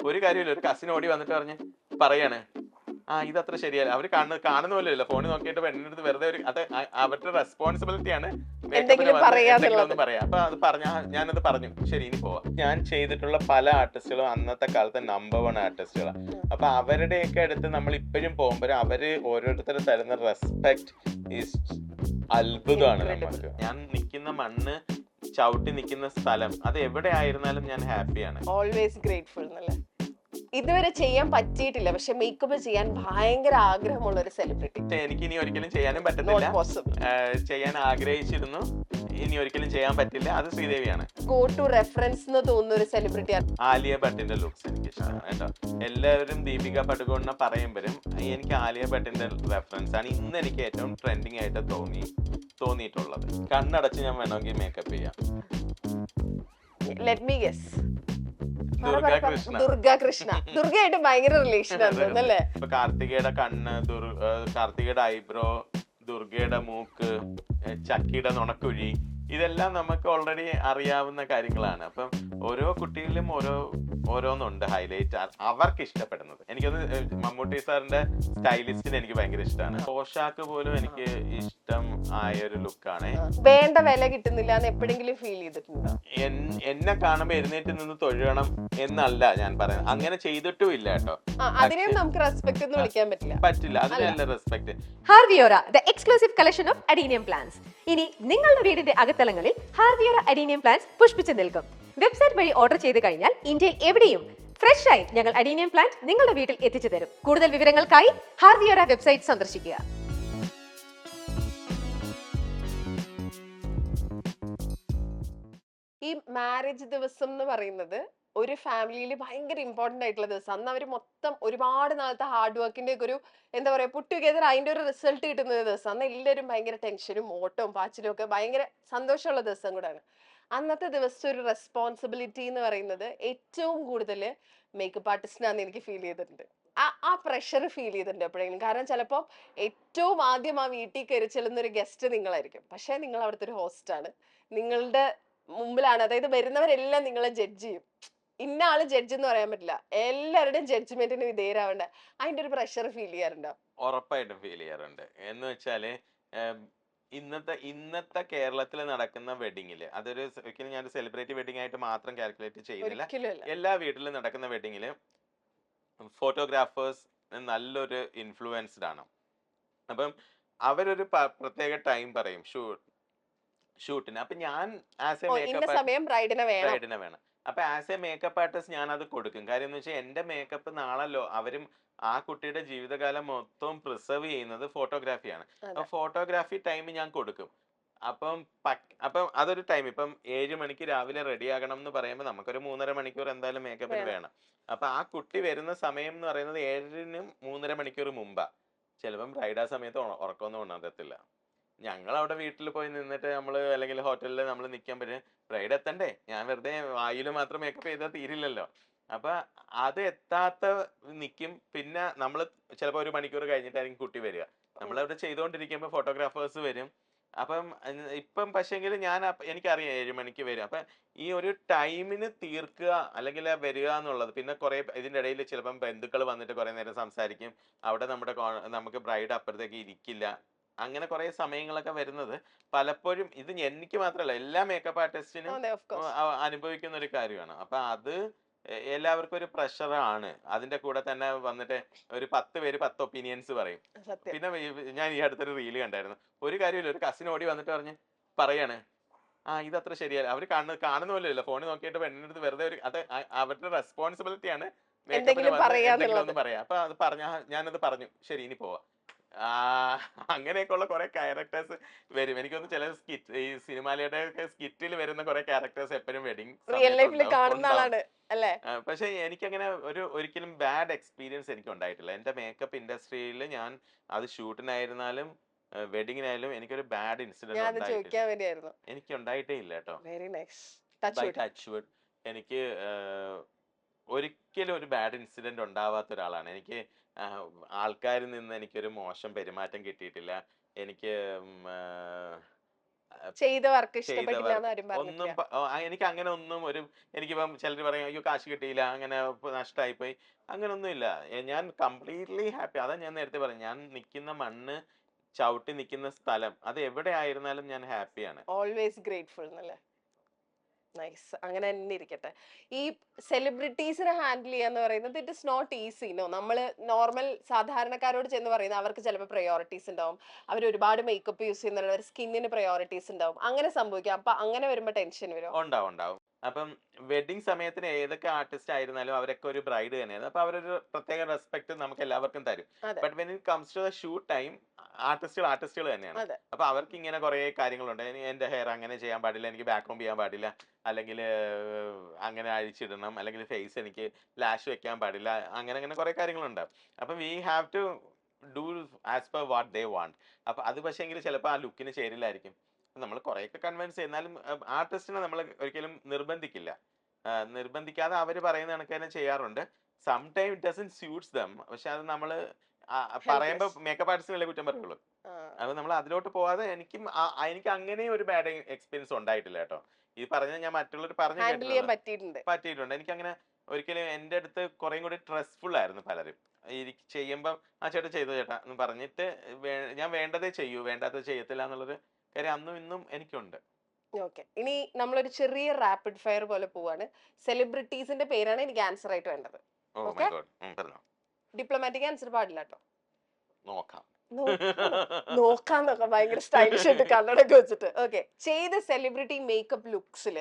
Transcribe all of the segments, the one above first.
ഒരു കാര്യമില്ല, ഒരു കസിൻ ഓടി വന്നിട്ട് പറഞ്ഞ് പറയാണ്, ഇതത്ര ശരിയല്ല. അവര് കാണുന്ന പോലെയല്ല, ഫോണിൽ നോക്കിയിട്ട് പെണ്ണിന്റെ അടുത്ത് വെറുതെ ഒരു അത് അവരുടെ റെസ്പോൺസിബിലിറ്റിയാണ് മേക്കപ്പിന് എന്തെങ്കിലും വന്ന് എന്തെങ്കിലും പറയാന്നുള്ളത്. ഒന്ന് പറയാം. അപ്പൊ അത് ഞാനത് പറഞ്ഞു, ശരി ഇനി പോവാം. ഞാൻ ചെയ്തിട്ടുള്ള പല ആർട്ടിസ്റ്റുകളും അന്നത്തെ കാലത്തെ നമ്പർ 1 ആർട്ടിസ്റ്റുകളാണ്. അപ്പൊ അവരുടെയൊക്കെ അടുത്ത് നമ്മൾ ഇപ്പോഴും പോകുമ്പോൾ അവര് ഓരോരുത്തരും തരുന്ന റെസ്പെക്ട് ഈസ് അത്ഭുതമാണ് നമുക്ക്. ഞാൻ നിൽക്കുന്ന മണ്ണ്, ചവിട്ടി നിൽക്കുന്ന സ്ഥലം, അത് എവിടെ ആയിരുന്നാലും ഞാൻ ഹാപ്പിയാണ്. ഓൾവേസ് ഗ്രേറ്റ്ഫുൾ എന്നല്ലേ. ഇതുവരെ ചെയ്യാൻ പറ്റിയിട്ടില്ല, പക്ഷെ മേക്കപ്പ് ചെയ്യാൻ ഭയങ്കര ആഗ്രഹമുള്ള ഒരു സെലിബ്രിറ്റി. എനിക്ക് ഇനി ഒരിക്കലും ചെയ്യാനും പറ്റത്തില്ല. പോസിബിൾ. ചെയ്യാൻ ആഗ്രഹിച്ചിരുന്നു, ഇനി ഒരിക്കലും ചെയ്യാൻ പറ്റില്ല. അത് ശ്രീദേവിയാണ്. ഗോ ടു റെഫറൻസ് എന്ന് തോന്നുന്ന ഒരു സെലിബ്രിറ്റി. ആലിയ ഭട്ടിന്റെ ലുക്സ് എനിക്ക് ഇഷ്ടമാണ് കേട്ടോ. എല്ലാവരും ദീപിക പടുകോണിനെ പറയുമ്പോഴും എനിക്ക് ആലിയ ഭട്ടിന്റെ റെഫറൻസ് ആണ് ഇന്ന് എനിക്ക് ഏറ്റവും ട്രെൻഡിങ് ആയിട്ട് തോന്നിയിട്ടുള്ളത്. കണ്ണടച്ച് ഞാൻ വേണമെങ്കിൽ മേക്കപ്പ് ചെയ്യാം. Let me guess. ദുർഗാകൃഷ്ണ. ദുർഗയായിട്ട് ഭയങ്കര റിലേഷൻ ആണ് അല്ലേ? ഇപ്പൊ കാർത്തികയുടെ കണ്ണ്, കാർത്തികയുടെ ഐബ്രോ, ദുർഗയുടെ മൂക്ക്, ചക്കിയുടെ നുണക്കുഴി, ഇതെല്ലാം നമുക്ക് ഓൾറെഡി അറിയാവുന്ന കാര്യങ്ങളാണ്. അപ്പം ഓരോ കുട്ടികളിലും ഓരോന്നുണ്ട് ഹൈലൈറ്റ്, അവർക്ക് ഇഷ്ടപ്പെടുന്നത്. എനിക്കത് മമ്മൂട്ടി സാറിന്റെ സ്റ്റൈലിസ്റ്റിന് എനിക്ക് ഭയങ്കര ഇഷ്ടമാണ്. പോഷാക്ക് പോലും എനിക്ക് ഇഷ്ടം ആയ ഒരു ലുക്കാണ്. വേണ്ട വില കിട്ടുന്നില്ല എന്ന് എപ്പോഴെങ്കിലും ഫീൽ ചെയ്തിട്ടുണ്ടോ? എന്നെ കാണുമ്പോ എഴുന്നേറ്റ് നിന്ന് തൊഴുകണം എന്നല്ല ഞാൻ പറയുന്നത്, അങ്ങനെ ചെയ്തിട്ടും ഇല്ല കേട്ടോ. അതിനെ നമുക്ക് റെസ്പെക്ട് എന്ന് വിളിക്കാൻ പറ്റില്ല, അതിനല്ല respect. ഹാർവിയോറ, the exclusive collection of adenium plants. ഇനി നിങ്ങളുടെ വീടിന്റെ അകത്തളങ്ങളിൽ ഹാർവിയോറ അഡീനിയം പ്ലാന്റ്സ് പുഷ്പിച്ചു നിൽക്കും. വെബ്സൈറ്റ് വഴി ഓർഡർ ചെയ്ത് കഴിഞ്ഞാൽ ഇന്ത്യയിൽ എവിടെയും ഫ്രഷ് ആയി ഞങ്ങൾ അഡീനിയം പ്ലാന്റ് നിങ്ങളുടെ വീട്ടിൽ എത്തിച്ചു തരും. കൂടുതൽ വിവരങ്ങൾക്കായി ഹാർവിയോറ വെബ്സൈറ്റ് സന്ദർശിക്കുക. ഈ മാരേജ് ദിവസം എന്ന് പറയുന്നത് ഒരു ഫാമിലിയിൽ ഭയങ്കര ഇമ്പോർട്ടന്റ് ആയിട്ടുള്ള ദിവസം. അന്ന് അവർ മൊത്തം ഒരുപാട് നാളത്തെ ഹാർഡ് വർക്കിന്റെ ഒക്കെ ഒരു എന്താ പറയാ പുട്ട് ടുഗെദർ, അതിന്റെ ഒരു റിസൾട്ട് കിട്ടുന്ന ദിവസം. അന്ന് എല്ലാവരും ഭയങ്കര ടെൻഷനും ഓട്ടവും പാച്ചിലും ഒക്കെ ഭയങ്കര സന്തോഷമുള്ള ദിവസം കൂടാണ്. അന്നത്തെ ദിവസം ഒരു റെസ്പോൺസിബിലിറ്റി എന്ന് പറയുന്നത് ഏറ്റവും കൂടുതൽ മേക്കപ്പ് ആർട്ടിസ്റ്റിനാന്ന് എനിക്ക് ഫീൽ ചെയ്തിട്ടുണ്ട്. ആ പ്രഷർ ഫീൽ ചെയ്തിട്ടുണ്ട് എപ്പോഴെങ്കിലും. കാരണം ചിലപ്പോൾ ഏറ്റവും ആദ്യം ആ വീട്ടിൽ കയറി ചെല്ലുന്ന ഒരു ഗസ്റ്റ് നിങ്ങളായിരിക്കും, പക്ഷെ നിങ്ങൾ അവിടുത്തെ ഒരു ഹോസ്റ്റാണ്, നിങ്ങളുടെ മുമ്പിലാണ്. അതായത് വരുന്നവരെല്ലാം നിങ്ങളെ ജഡ്ജ് ചെയ്യും. ഇന്ന ആള് ജഡ്ജ് എന്ന് പറയാൻ പറ്റില്ല, എല്ലാവരുടെയും ജഡ്ജ്മെന്റിന് വിധേയരാവേണ്ട. അതിന്റെ ഒരു പ്രഷർ ഫീൽ ചെയ്യാറുണ്ടോ? ഉറപ്പായിട്ടും ഫീൽ ചെയ്യാറുണ്ട്. എന്ന് വെച്ചാല് ഇന്നത്തെ കേരളത്തിൽ നടക്കുന്ന വെഡിങ്ങില്, അതൊരു ഒരിക്കലും ഞാൻ സെലിബ്രിറ്റി വെഡിങ് ആയിട്ട് മാത്രം കാൽക്കുലേറ്റ് ചെയ്യുന്നില്ല. എല്ലാ വീട്ടിലും നടക്കുന്ന വെഡിങ്ങില് ഫോട്ടോഗ്രാഫേഴ്സ് നല്ലൊരു ഇൻഫ്ലുവൻസ്ഡ് ആണ്. അപ്പം അവരൊരു പ്രത്യേക ടൈം പറയും ഷൂട്ടിന്. അപ്പൊ ഞാൻ ആസ് എ ബ്രൈഡിനെ വേണം. അപ്പൊ ആസ് എ മേക്കപ്പ് ആർട്ടിസ്റ്റ് ഞാൻ അത് കൊടുക്കും. കാര്യം എന്ന് വെച്ചാൽ എന്റെ മേക്കപ്പ് നാളല്ലോ അവരും ആ കുട്ടിയുടെ ജീവിതകാലം മൊത്തം പ്രിസർവ് ചെയ്യുന്നത് ഫോട്ടോഗ്രാഫിയാണ്. അപ്പൊ ഫോട്ടോഗ്രാഫി ടൈം ഞാൻ കൊടുക്കും. അപ്പം അതൊരു ടൈം, ഇപ്പം 7 മണിക്ക് രാവിലെ റെഡി ആകണം എന്ന് പറയുമ്പോൾ നമുക്കൊരു 3.5 മണിക്കൂർ എന്തായാലും മേക്കപ്പിന് വേണം. അപ്പൊ ആ കുട്ടി വരുന്ന സമയം എന്ന് പറയുന്നത് 7-നും 3.5 മണിക്കൂർ മുമ്പാ. ചിലപ്പം ബ്രൈഡ് ആ സമയത്ത് ഉറക്കമൊന്നും ഉണർത്തത്തില്ല. ഞങ്ങൾ അവിടെ വീട്ടിൽ പോയി നിന്നിട്ട് അല്ലെങ്കിൽ ഹോട്ടലിൽ നമ്മൾ നിൽക്കാൻ പറ്റും, ബ്രൈഡ് എത്തണ്ടേ, ഞാൻ വെറുതെ വായിൽ മാത്രം മേക്കപ്പ് ചെയ്താൽ തീരില്ലല്ലോ. അപ്പൊ അത് എത്താത്ത നിൽക്കും. പിന്നെ നമ്മൾ ചിലപ്പോൾ 1 മണിക്കൂർ കഴിഞ്ഞിട്ടായിരിക്കും കുട്ടി വരിക. നമ്മളവിടെ ചെയ്തുകൊണ്ടിരിക്കുമ്പോൾ ഫോട്ടോഗ്രാഫേഴ്സ് വരും. അപ്പം ഇപ്പം പക്ഷേങ്കിൽ എനിക്കറിയാം 7 മണിക്ക് വരും. അപ്പൊ ഈ ഒരു ടൈമിന് തീർക്കുക അല്ലെങ്കിൽ വരിക എന്നുള്ളത്. പിന്നെ കുറെ ഇതിന്റെ ഇടയിൽ ചിലപ്പം ബന്ധുക്കൾ വന്നിട്ട് കുറെ നേരം സംസാരിക്കും. അവിടെ നമുക്ക് ബ്രൈഡ് അപ്പുറത്തേക്ക് ഇരിക്കില്ല. അങ്ങനെ കുറെ സമയങ്ങളൊക്കെ വരുന്നത് പലപ്പോഴും ഇത് എനിക്ക് മാത്രമല്ല എല്ലാ മേക്കപ്പ് ആർട്ടിസ്റ്റിനും അനുഭവിക്കുന്ന ഒരു കാര്യമാണ്. അപ്പൊ അത് എല്ലാവർക്കും ഒരു പ്രഷറാണ്. അതിന്റെ കൂടെ തന്നെ വന്നിട്ട് ഒരു 10 പേര് 10 ഒപ്പീനിയൻസ് പറയും. പിന്നെ ഞാൻ ഈ അടുത്തൊരു റീല് കണ്ടായിരുന്നു. ഒരു കാര്യമില്ല, ഒരു കസിൻ ഓടി വന്നിട്ട് പറയാണ്, ഇതത്ര ശരിയല്ല. അവര് കാണുന്ന പോലെയല്ല, ഫോണിൽ നോക്കിയിട്ട് പെണ്ണിന്റെ അടുത്ത് വെറുതെ അത് അവരുടെ റെസ്പോൺസിബിലിറ്റിയാണ് മേക്കപ്പിന് എന്തെങ്കിലും ഒന്ന് പറയാം. അപ്പൊ അത് ഞാനത് പറഞ്ഞു, ശരി ഇനി പോവാ. അങ്ങനെയൊക്കെയുള്ള കുറെ ക്യാരക്ടേഴ്സ് വരും. എനിക്കൊന്ന് ചില ഈ സിനിമാലയുടെ സ്കിറ്റിൽ വരുന്ന കുറെ ക്യാരക്ടേഴ്സ് എപ്പോഴും വെഡിങ് പക്ഷെ എനിക്കങ്ങനെ ഒരിക്കലും ബാഡ് എക്സ്പീരിയൻസ് എനിക്ക് ഉണ്ടായിട്ടില്ല. എന്റെ മേക്കപ്പ് ഇൻഡസ്ട്രിയിൽ ഞാൻ അത് ഷൂട്ടിനായിരുന്നാലും വെഡിങ്ങിനായാലും എനിക്കൊരു ബാഡ് ഇൻസിഡന്റ് എനിക്ക് ഉണ്ടായിട്ടേ ഇല്ല കേട്ടോ. എനിക്ക് ഒരിക്കലും ഒരു ബാഡ് ഇൻസിഡന്റ് ഉണ്ടാവാത്ത ഒരാളാണ്. എനിക്ക് ആൾക്കാരിൽ നിന്ന് എനിക്കൊരു മോശം പെരുമാറ്റം കിട്ടിയിട്ടില്ല. എനിക്ക് ചെയ്ത വർക്ക് ചെയ്ത ഇഷ്ടപ്പെട്ടില്ല എന്ന് വർക്ക് ആരും ഒന്നും പറഞ്ഞിട്ടില്ല. എനിക്ക് അങ്ങനെ ഒന്നും എനിക്കിപ്പം ചിലർ പറയും അയ്യോ കാശ് കിട്ടിയില്ല അങ്ങനെ നഷ്ടമായിപ്പോയി അങ്ങനൊന്നും ഇല്ല. ഞാൻ കംപ്ലീറ്റ്ലി ഹാപ്പി. അതാ ഞാൻ നേരത്തെ പറഞ്ഞു, ഞാൻ നിൽക്കുന്ന മണ്ണ്, ചവിട്ടി നിൽക്കുന്ന സ്ഥലം, അത് എവിടെ ആയിരുന്നാലും ഞാൻ ഹാപ്പിയാണ്. ഓൾവേസ് ഗ്രേറ്റ്ഫുൾ എന്നല്ലേ? നൈസ്. അങ്ങനെ തന്നെ ഇരിക്കട്ടെ. ഈ സെലിബ്രിറ്റീസിനെ ഹാൻഡിൽ ചെയ്യാന്ന് പറയുന്നത് it is not easy. No, നമ്മൾ നോർമൽ സാധാരണക്കാരോട് ചെന്ന് പറയുന്നത് അവർക്ക് ചിലപ്പോൾ പ്രയോറിറ്റീസ് ഉണ്ടാവും. അവർ ഒരുപാട് മേക്കപ്പ് യൂസ് ചെയ്യുന്നവർ സ്കിന്നിന് പ്രയോറിറ്റീസ് ഉണ്ടാവും. അങ്ങനെ സംഭവിക്കാം. അപ്പൊ അങ്ങനെ വരുമ്പോൾ ടെൻഷൻ വരും. ഉണ്ടാവും ഉണ്ടാവും. അപ്പം വെഡിങ് സമയത്തിന് ഏതൊക്കെ ആർട്ടിസ്റ്റ് ആയിരുന്നാലും അവരൊക്കെ ഒരു ബ്രൈഡ് തന്നെയാണ്. അപ്പൊ അവരൊരു പ്രത്യേക റെസ്പെക്ട് നമുക്ക് എല്ലാവർക്കും തരും. അതെ but when it comes to the shoot time ആർട്ടിസ്റ്റുകൾ തന്നെയാണ്. അതെ അപ്പൊ അവർക്ക് ഇങ്ങനെ കുറെ കാര്യങ്ങളുണ്ട്. എന്റെ ഹെയർ അങ്ങനെ ചെയ്യാൻ പാടില്ല, എനിക്ക് ബാക്ക് കോംബ് ചെയ്യാൻ പാടില്ല, അല്ലെങ്കിൽ അങ്ങനെ അഴിച്ചിടണം, അല്ലെങ്കിൽ ഫേസ് എനിക്ക് ലാഷ് വെക്കാൻ പാടില്ല, അങ്ങനെ അങ്ങനെ കുറെ കാര്യങ്ങളുണ്ട്. അപ്പൊ we have to do as per what they want. അപ്പൊ അത് പക്ഷേങ്കിൽ ചിലപ്പോൾ ആ ലുക്കിന് ചേരില്ലായിരിക്കും. നമ്മൾ കുറെയൊക്കെ കൺവിൻസ് ചെയ്യുന്നാലും ആർട്ടിസ്റ്റിനെ നമ്മൾ ഒരിക്കലും നിർബന്ധിക്കില്ല. നിർബന്ധിക്കാതെ അവർ പറയുന്ന കണക്ക് തന്നെ ചെയ്യാറുണ്ട്. Some time it doesn't suits them. പക്ഷെ അത് നമ്മൾ പറയുമ്പോൾ ഹെൽപ്ലെസ്. മേക്കപ്പ് ആർട്ടിസ്റ്റിനല്ലേ കുറ്റം പറയുള്ളൂ. അത് നമ്മൾ അതിലോട്ട് പോവാതെ എനിക്ക് അങ്ങനെ ഒരു ബാഡ് എക്സ്പീരിയൻസ് ഉണ്ടായിട്ടില്ല കേട്ടോ. ഈ പറഞ്ഞ ഞാൻ മറ്റുള്ളവർ പറഞ്ഞു ഹാൻഡിൽ ചെയ്യാൻ കേട്ടിട്ടുള്ളത് പറ്റിയിട്ടുണ്ട്. പറ്റിയിട്ടുണ്ട്. എനിക്കങ്ങനെ ഒരിക്കലും എൻ്റെ അടുത്ത് കുറേം കൂടി സ്ട്രെസ്ഫുൾ ആയിരുന്നു പലരും. ചെയ്യുമ്പം ആ ചേട്ടാ ചെയ്തു ചേട്ടാ എന്ന് പറഞ്ഞിട്ട് ഞാൻ വേണ്ടതേ ചെയ്യൂ, വേണ്ടാത്തത് ചെയ്യത്തില്ല എന്നുള്ളൊരു കാര്യം അന്നും ഇന്നും എനിക്കുണ്ട്. ഓക്കെ, ഇനി നമ്മളൊരു ചെറിയ റാപ്പിഡ് ഫയർ പോലെ പോവാണ്. സെലിബ്രിറ്റീസിന്റെ പേരാണ് എനിക്ക് ആൻസർ ആയിട്ട് വേണ്ടത്. ഓ മൈ ഓക്കെ, ഗോഡ്, പറഞ്ഞോ. ഡിപ്ലോമാറ്റിക് ആൻസർ പാടില്ല കേട്ടോ. നോക്കാം. നോക്കാന്നൊക്കെ ഭയങ്കര സ്റ്റൈലിഷ് ആയിട്ട് കണ്ണടൊക്കെ വെച്ചിട്ട്. ഓക്കെ, ചെയ്ത സെലിബ്രിറ്റി മേക്കപ്പ് ലുക്സിൽ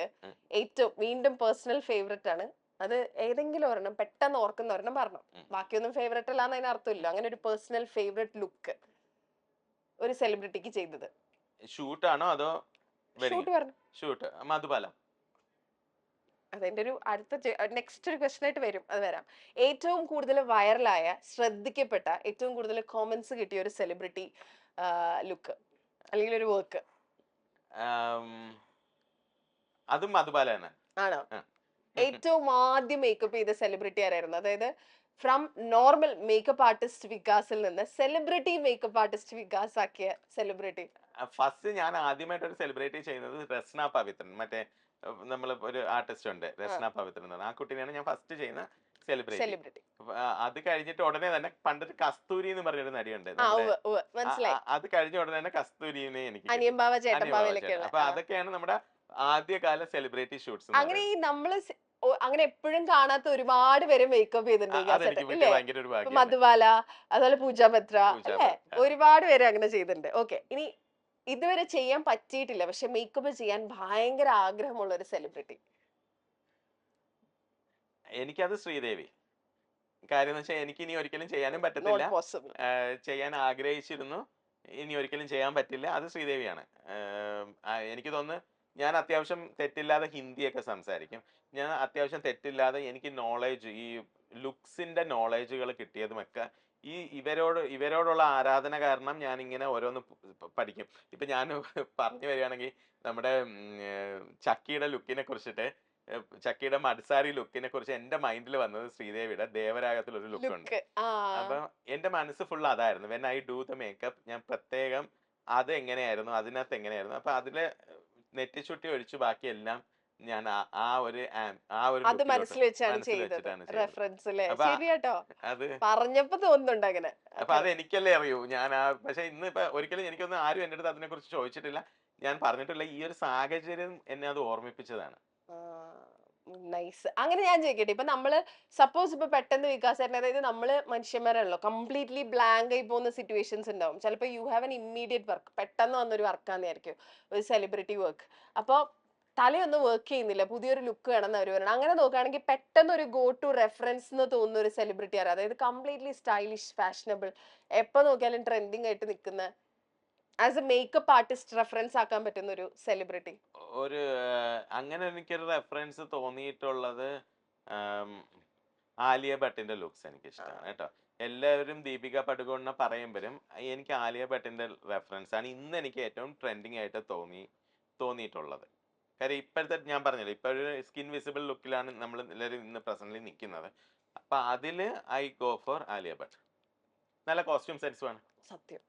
ഏറ്റവും വീണ്ടും പേഴ്സണൽ ഫേവറേറ്റ് ആണ്. അത് ഏതെങ്കിലും ഒരെണ്ണം പെട്ടെന്ന് ഓർക്കുന്ന ഒരെണ്ണം പറഞ്ഞു. ബാക്കിയൊന്നും ഫേവറേറ്റ് അല്ലാന്ന് അതിന് അർത്ഥമില്ല. അങ്ങനെ ഒരു പേഴ്സണൽ ഫേവറേറ്റ് ലുക്ക് ഒരു സെലിബ്രിറ്റിക്ക് ചെയ്തത്. ഷൂട്ടാണോ അതോ ഷൂട്ട് പറഞ്ഞു. ഷൂട്ട് മധുബാല. അതെന്റെ ഒരു അടുത്ത നെക്സ്റ്റ് ഒരു ക്വസ്റ്റൻ ആയിട്ട് വരും, അത് വരാം. ഏറ്റവും കൂടുതൽ വൈറലായ, ശ്രദ്ധിക്കപ്പെട്ട, ഏറ്റവും കൂടുതൽ കോമന്റ്സ് കിട്ടിയ ഒരു സെലിബ്രിറ്റി ലുക്ക് അല്ലെങ്കിൽ ഒരു വർക്ക് അതും മധുബാല തന്നെ ആണോ? ഏറ്റവും ആദ്യം മേക്കപ്പ് ചെയ്ത സെലിബ്രിറ്റി ആരായിരുന്നു? അതായത് ഫ്രം നോർമൽ മേക്കപ്പ് ആർട്ടിസ്റ്റ് വികാസിൽ നിന്ന് സെലിബ്രിറ്റി മേക്കപ്പ് ആർട്ടിസ്റ്റ് വികാസ് ആക്കിയ സെലിബ്രിറ്റി. ഫസ്റ്റ് ഞാൻ ആദ്യമായിട്ട് ഒരു സെലിബ്രേറ്റ് ചെയ്യുന്നത് രസ്ന പവിത്രൻ. മറ്റേ നമ്മൾ ഒരു ആർട്ടിസ്റ്റ് ഉണ്ട് രസ്ന പവിത്രൻ എന്ന് പറഞ്ഞാൽ, ആ കുട്ടീനെയാണ് ഞാൻ ഫസ്റ്റ് ചെയ്യുന്ന സെലിബ്രിറ്റി. അത് കഴിഞ്ഞിട്ട് ഉടനെ തന്നെ പണ്ടൊരു കസ്തൂരി എന്ന് പറഞ്ഞൊരു നടിയുണ്ട്. മനസ്സിലായി. അത് കഴിഞ്ഞ ഉടനെ തന്നെ കസ്തൂരിനെ എനിക്ക് അനിയമ്പാവ ചേട്ടമ്പാവയിലൊക്കെയുള്ള. അപ്പൊ അതൊക്കെയാണ് നമ്മുടെ ആദ്യകാല സെലിബ്രിറ്റി ഷൂട്ട്സ്. അങ്ങനെ ഈ നമ്മള് അങ്ങനെ എപ്പോഴും കാണാത്ത ഒരുപാട് പേര് മേക്കപ്പ് ചെയ്തിട്ടുണ്ട്. മധുബാല, അതുപോലെ പൂജ ബത്ര, അല്ലേ? ഒരുപാട് പേര് അങ്ങനെ ചെയ്തിട്ടുണ്ട്. ഓക്കെ, ഇനി ഇതുവരെ ചെയ്യാൻ പറ്റിയിട്ടില്ല പക്ഷെ മേക്കപ്പ് ചെയ്യാൻ ഭയങ്കര ആഗ്രഹമുള്ള ഒരു സെലിബ്രിറ്റി. എനിക്കത് ശ്രീദേവി. കാര്യം എന്ന് വെച്ചാൽ എനിക്ക് ഇനി ഒരിക്കലും ചെയ്യാനും പറ്റത്തില്ല. ചെയ്യാൻ ആഗ്രഹിച്ചിരുന്നു, ഇനി ഒരിക്കലും ചെയ്യാൻ പറ്റില്ല. അത് ശ്രീദേവിയാണ്. എനിക്ക് തോന്നുന്നു ഞാൻ അത്യാവശ്യം തെറ്റില്ലാതെ ഹിന്ദിയൊക്കെ സംസാരിക്കും. ഞാൻ അത്യാവശ്യം തെറ്റില്ലാതെ എനിക്ക് നോളേജ്, ഈ ലുക്സിന്റെ നോളേജുകൾ കിട്ടിയതുമൊക്കെ ഈ ഇവരോടുള്ള ആരാധന കാരണം ഞാൻ ഇങ്ങനെ ഓരോന്ന് പഠിക്കും. ഇപ്പൊ ഞാൻ പറഞ്ഞു വരികയാണെങ്കിൽ നമ്മുടെ ചക്കിയുടെ ലുക്കിനെ കുറിച്ചിട്ട്, ചക്കിയുടെ മഡ്സാരി ലുക്കിനെ കുറിച്ച് എന്റെ മൈൻഡിൽ വന്നത് ശ്രീദേവിയുടെ ദേവരാഗത്തിലൊരു ലുക്ക് ഉണ്ട്. അപ്പൊ എന്റെ മനസ്സ് ഫുൾ അതായിരുന്നു. When I do the makeup ഞാൻ പ്രത്യേകം അത് എങ്ങനെയായിരുന്നു, അതിനകത്ത് എങ്ങനെയായിരുന്നു, അപ്പൊ അതില് നെറ്റിച്ചുട്ടി ഒഴിച്ചു ബാക്കിയെല്ലാം ഞാൻ ആ ഒരു അത് മനസ്സിൽ വെച്ചാണ് ചെയ്തത്. റെഫറൻസ് അല്ലേ? ശരിയാട്ടോ, പറഞ്ഞപ്പോ തോന്നുന്നുണ്ട് അങ്ങനെ. അപ്പൊ അത് എനിക്കല്ലേ അറിയൂ. ഞാൻ പക്ഷെ ഇന്ന് ഇപ്പൊ ഒരിക്കലും എനിക്കൊന്നും ആരും എന്റെ അടുത്ത് അതിനെ കുറിച്ച് ചോദിച്ചിട്ടില്ല, ഞാൻ പറഞ്ഞിട്ടില്ല. ഈ ഒരു സാഹചര്യം എന്നെ അത് ഓർമ്മിപ്പിച്ചതാണ്. നൈസ്. അങ്ങനെ ഞാൻ ചോദിക്കട്ടെ, ഇപ്പൊ നമ്മള് സപ്പോസ് ഇപ്പൊ പെട്ടെന്ന് വികാസായിരുന്നു, അതായത് നമ്മള് മനുഷ്യന്മാരാണല്ലോ, കംപ്ലീറ്റ്ലി ബ്ലാങ്ക് ആയി പോകുന്ന സിറ്റുവേഷൻസ് ഉണ്ടാവും. ചിലപ്പോൾ you have an immediate work, പെട്ടെന്ന് വന്നൊരു വർക്കാന്നായിരിക്കും ഒരു സെലിബ്രിറ്റി വർക്ക്. അപ്പൊ തലയൊന്നും വർക്ക് ചെയ്യുന്നില്ല, പുതിയൊരു ലുക്ക് വേണമെന്ന് അവർ പറയണം. അങ്ങനെ നോക്കുകയാണെങ്കിൽ പെട്ടെന്ന് ഒരു ഗോ ടു റെഫറൻസ് എന്ന് തോന്നുന്ന ഒരു സെലിബ്രിറ്റി ആണ്, അതായത് കംപ്ലീറ്റ്ലി സ്റ്റൈലിഷ്, ഫാഷനബിൾ, എപ്പോ നോക്കിയാലും ട്രെൻഡിങ് ആയിട്ട് നിൽക്കുന്ന, as a makeup artist reference ആക്കാൻ പറ്റുന്ന ഒരു സെലിബ്രിറ്റി. ഒരു അങ്ങനെ എനിക്കൊരു റെഫറൻസ് തോന്നിയിട്ടുള്ളത് ആലിയ ഭട്ടിന്റെ ലുക്സ് എനിക്ക് ഇഷ്ടമാണ് കേട്ടോ. എല്ലാവരും ദീപിക പടുകോണിനെ പറയുമ്പോഴും എനിക്ക് ആലിയ ഭട്ടിന്റെ റെഫറൻസ് ആണ് ഇന്ന് എനിക്ക് ഏറ്റവും ട്രെൻഡിങ് ആയിട്ട് തോന്നിയിട്ടുള്ളത്. കാര്യം ഇപ്പോഴത്തെ ഞാൻ പറഞ്ഞല്ലോ, ഇപ്പോഴൊരു സ്കിൻ വിസിബിൾ ലുക്കിലാണ് നമ്മൾ എല്ലാവരും ഇന്ന് പ്രസന്റ്ലി നിൽക്കുന്നത്. അപ്പൊ അതില് I go for Alia Bhatt. നല്ല കോസ്റ്റ്യൂം സെൻസുമാണ്. സത്യം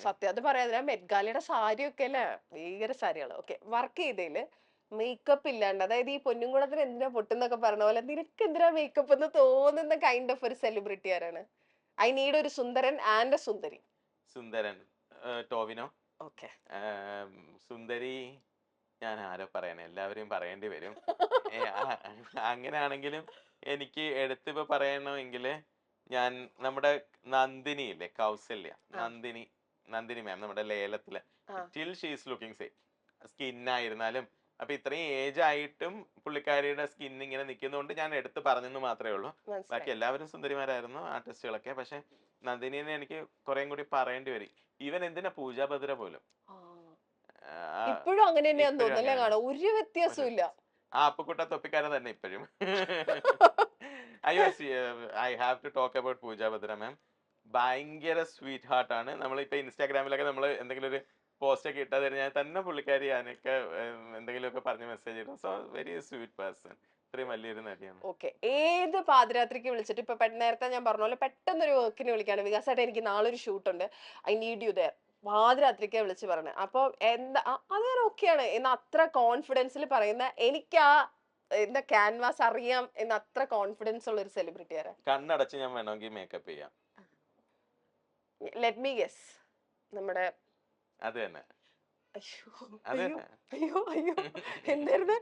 സത്യം അത് പറയാതെ മെറ്റ്ഗാലയുടെ സാരി ഒക്കെ അല്ലേ ഭീകര സാരികള്. ഓക്കെ, വർക്ക് ചെയ്തതില് മേക്കപ്പ് ഇല്ലാണ്ട്, അതായത് ഈ പൊന്നുംകുളത്തിന് എന്തിനാ പൊട്ടുന്നൊക്കെ പറഞ്ഞ പോലെ നിനക്ക് എന്തിനാ മേക്കപ്പ് എന്ന് തോന്നുന്ന കൈൻഡ് ഓഫ് ഒരു സെലിബ്രിറ്റി ആരാണ്? ഐ നീഡ് ഒരു സുന്ദരൻ ആൻഡ് എ സുന്ദരി. സുന്ദരൻ ടോവിനോ. ഓക്കെ. സുന്ദരി ഞാൻ ആരോ പറയണേ, എല്ലാവരെയും പറയേണ്ടി വരും. അങ്ങനെയാണെങ്കിലും എനിക്ക് എടുത്തിപ്പോ പറയണമെങ്കിൽ ഞാൻ നമ്മുടെ നന്ദിനി ഇല്ലേ, കൗസല്യ, നന്ദിനി മാം നമ്മുടെ ലേലത്തിലെ, സ്റ്റിൽ ഷീസ് ലുക്കിംഗ് സെയിം സ്കിന്നായിരുന്നാലും. അപ്പൊ ഇത്രയും ഏജ് ആയിട്ടും പുള്ളിക്കാരിയുടെ സ്കിൻ ഇങ്ങനെ നിൽക്കുന്നതുകൊണ്ട് ഞാൻ എടുത്ത് പറഞ്ഞെന്ന് മാത്രമേ ഉള്ളൂ. ബാക്കി എല്ലാവരും സുന്ദരിമാരായിരുന്നു ആർട്ടിസ്റ്റുകളൊക്കെ. പക്ഷെ നന്ദിനിനെ എനിക്ക് കുറേം കൂടി പറയേണ്ടി വരും. ഈവൻ എന്തിനാ പൂജാ ഭദ്ര പോലും ഇപ്പോഴും അങ്ങനെ തന്നെയാന്ന് തോന്നുന്നല്ലേ, കാണാം ഒരു വ്യത്യാസവും ഇല്ല. ആ അപ്പുക്കുട്ട തൊപ്പിക്കാരൻ തന്നെ ഇപ്പോഴും. അയ്യോ, I have to talk about Pooja Bhadra ma'am. ഭയങ്കര സ്വീറ്റ് ഹാർട്ട് ആണ്. നമ്മളിപ്പോ ഇൻസ്റ്റാഗ്രാമിലൊക്കെ നമ്മൾ എന്തെങ്കിലും ഒരു പോസ്റ്റ് ഒക്കെ ഇട്ടാൽ കഴിഞ്ഞാൽ തന്നെ പുള്ളിക്കാരി ഞാനൊക്കെ എന്തെങ്കിലുമൊക്കെ പറഞ്ഞ് മെസ്സേജ് ഇടും. So very sweet person. ഇത്രയും വലിയൊരു നടിയാണ്. ഓക്കെ, ഏത് പാതിരാത്രിക്ക് വിളിച്ചിട്ട് ഇപ്പൊ നേരത്തെ ഞാൻ പറഞ്ഞ പോലെ പെട്ടെന്നൊരു വർക്കിന് വിളിക്കാണ്, വികാസായിട്ട് എനിക്ക് നാളെ ഒരു ഷൂട്ട് ഉണ്ട്, ഐ നീഡ് യു ദർ, പാതിരാത്രിക്കാ വിളിച്ച് പറഞ്ഞത്. അപ്പൊ എന്താ അത് ഞാൻ ഓക്കെയാണ് എന്ന് അത്ര കോൺഫിഡൻസിൽ പറയുന്ന, എനിക്ക് ആ എന്താ ക്യാൻവാസ് അറിയാം എന്ന് അത്ര കോൺഫിഡൻസ് ഉള്ള ഒരു സെലിബ്രിറ്റി ആരാ? കണ്ണടച്ച് ഞാൻ വേണമെങ്കിൽ മേക്കപ്പ് ചെയ്യാം. Let me guess. നമ്മുടെ അത് തന്നെ. അയ്യോ അത് അയ്യോ തന്നെ. അയ്യോ അയ്യോ എന്തായിരുന്നു?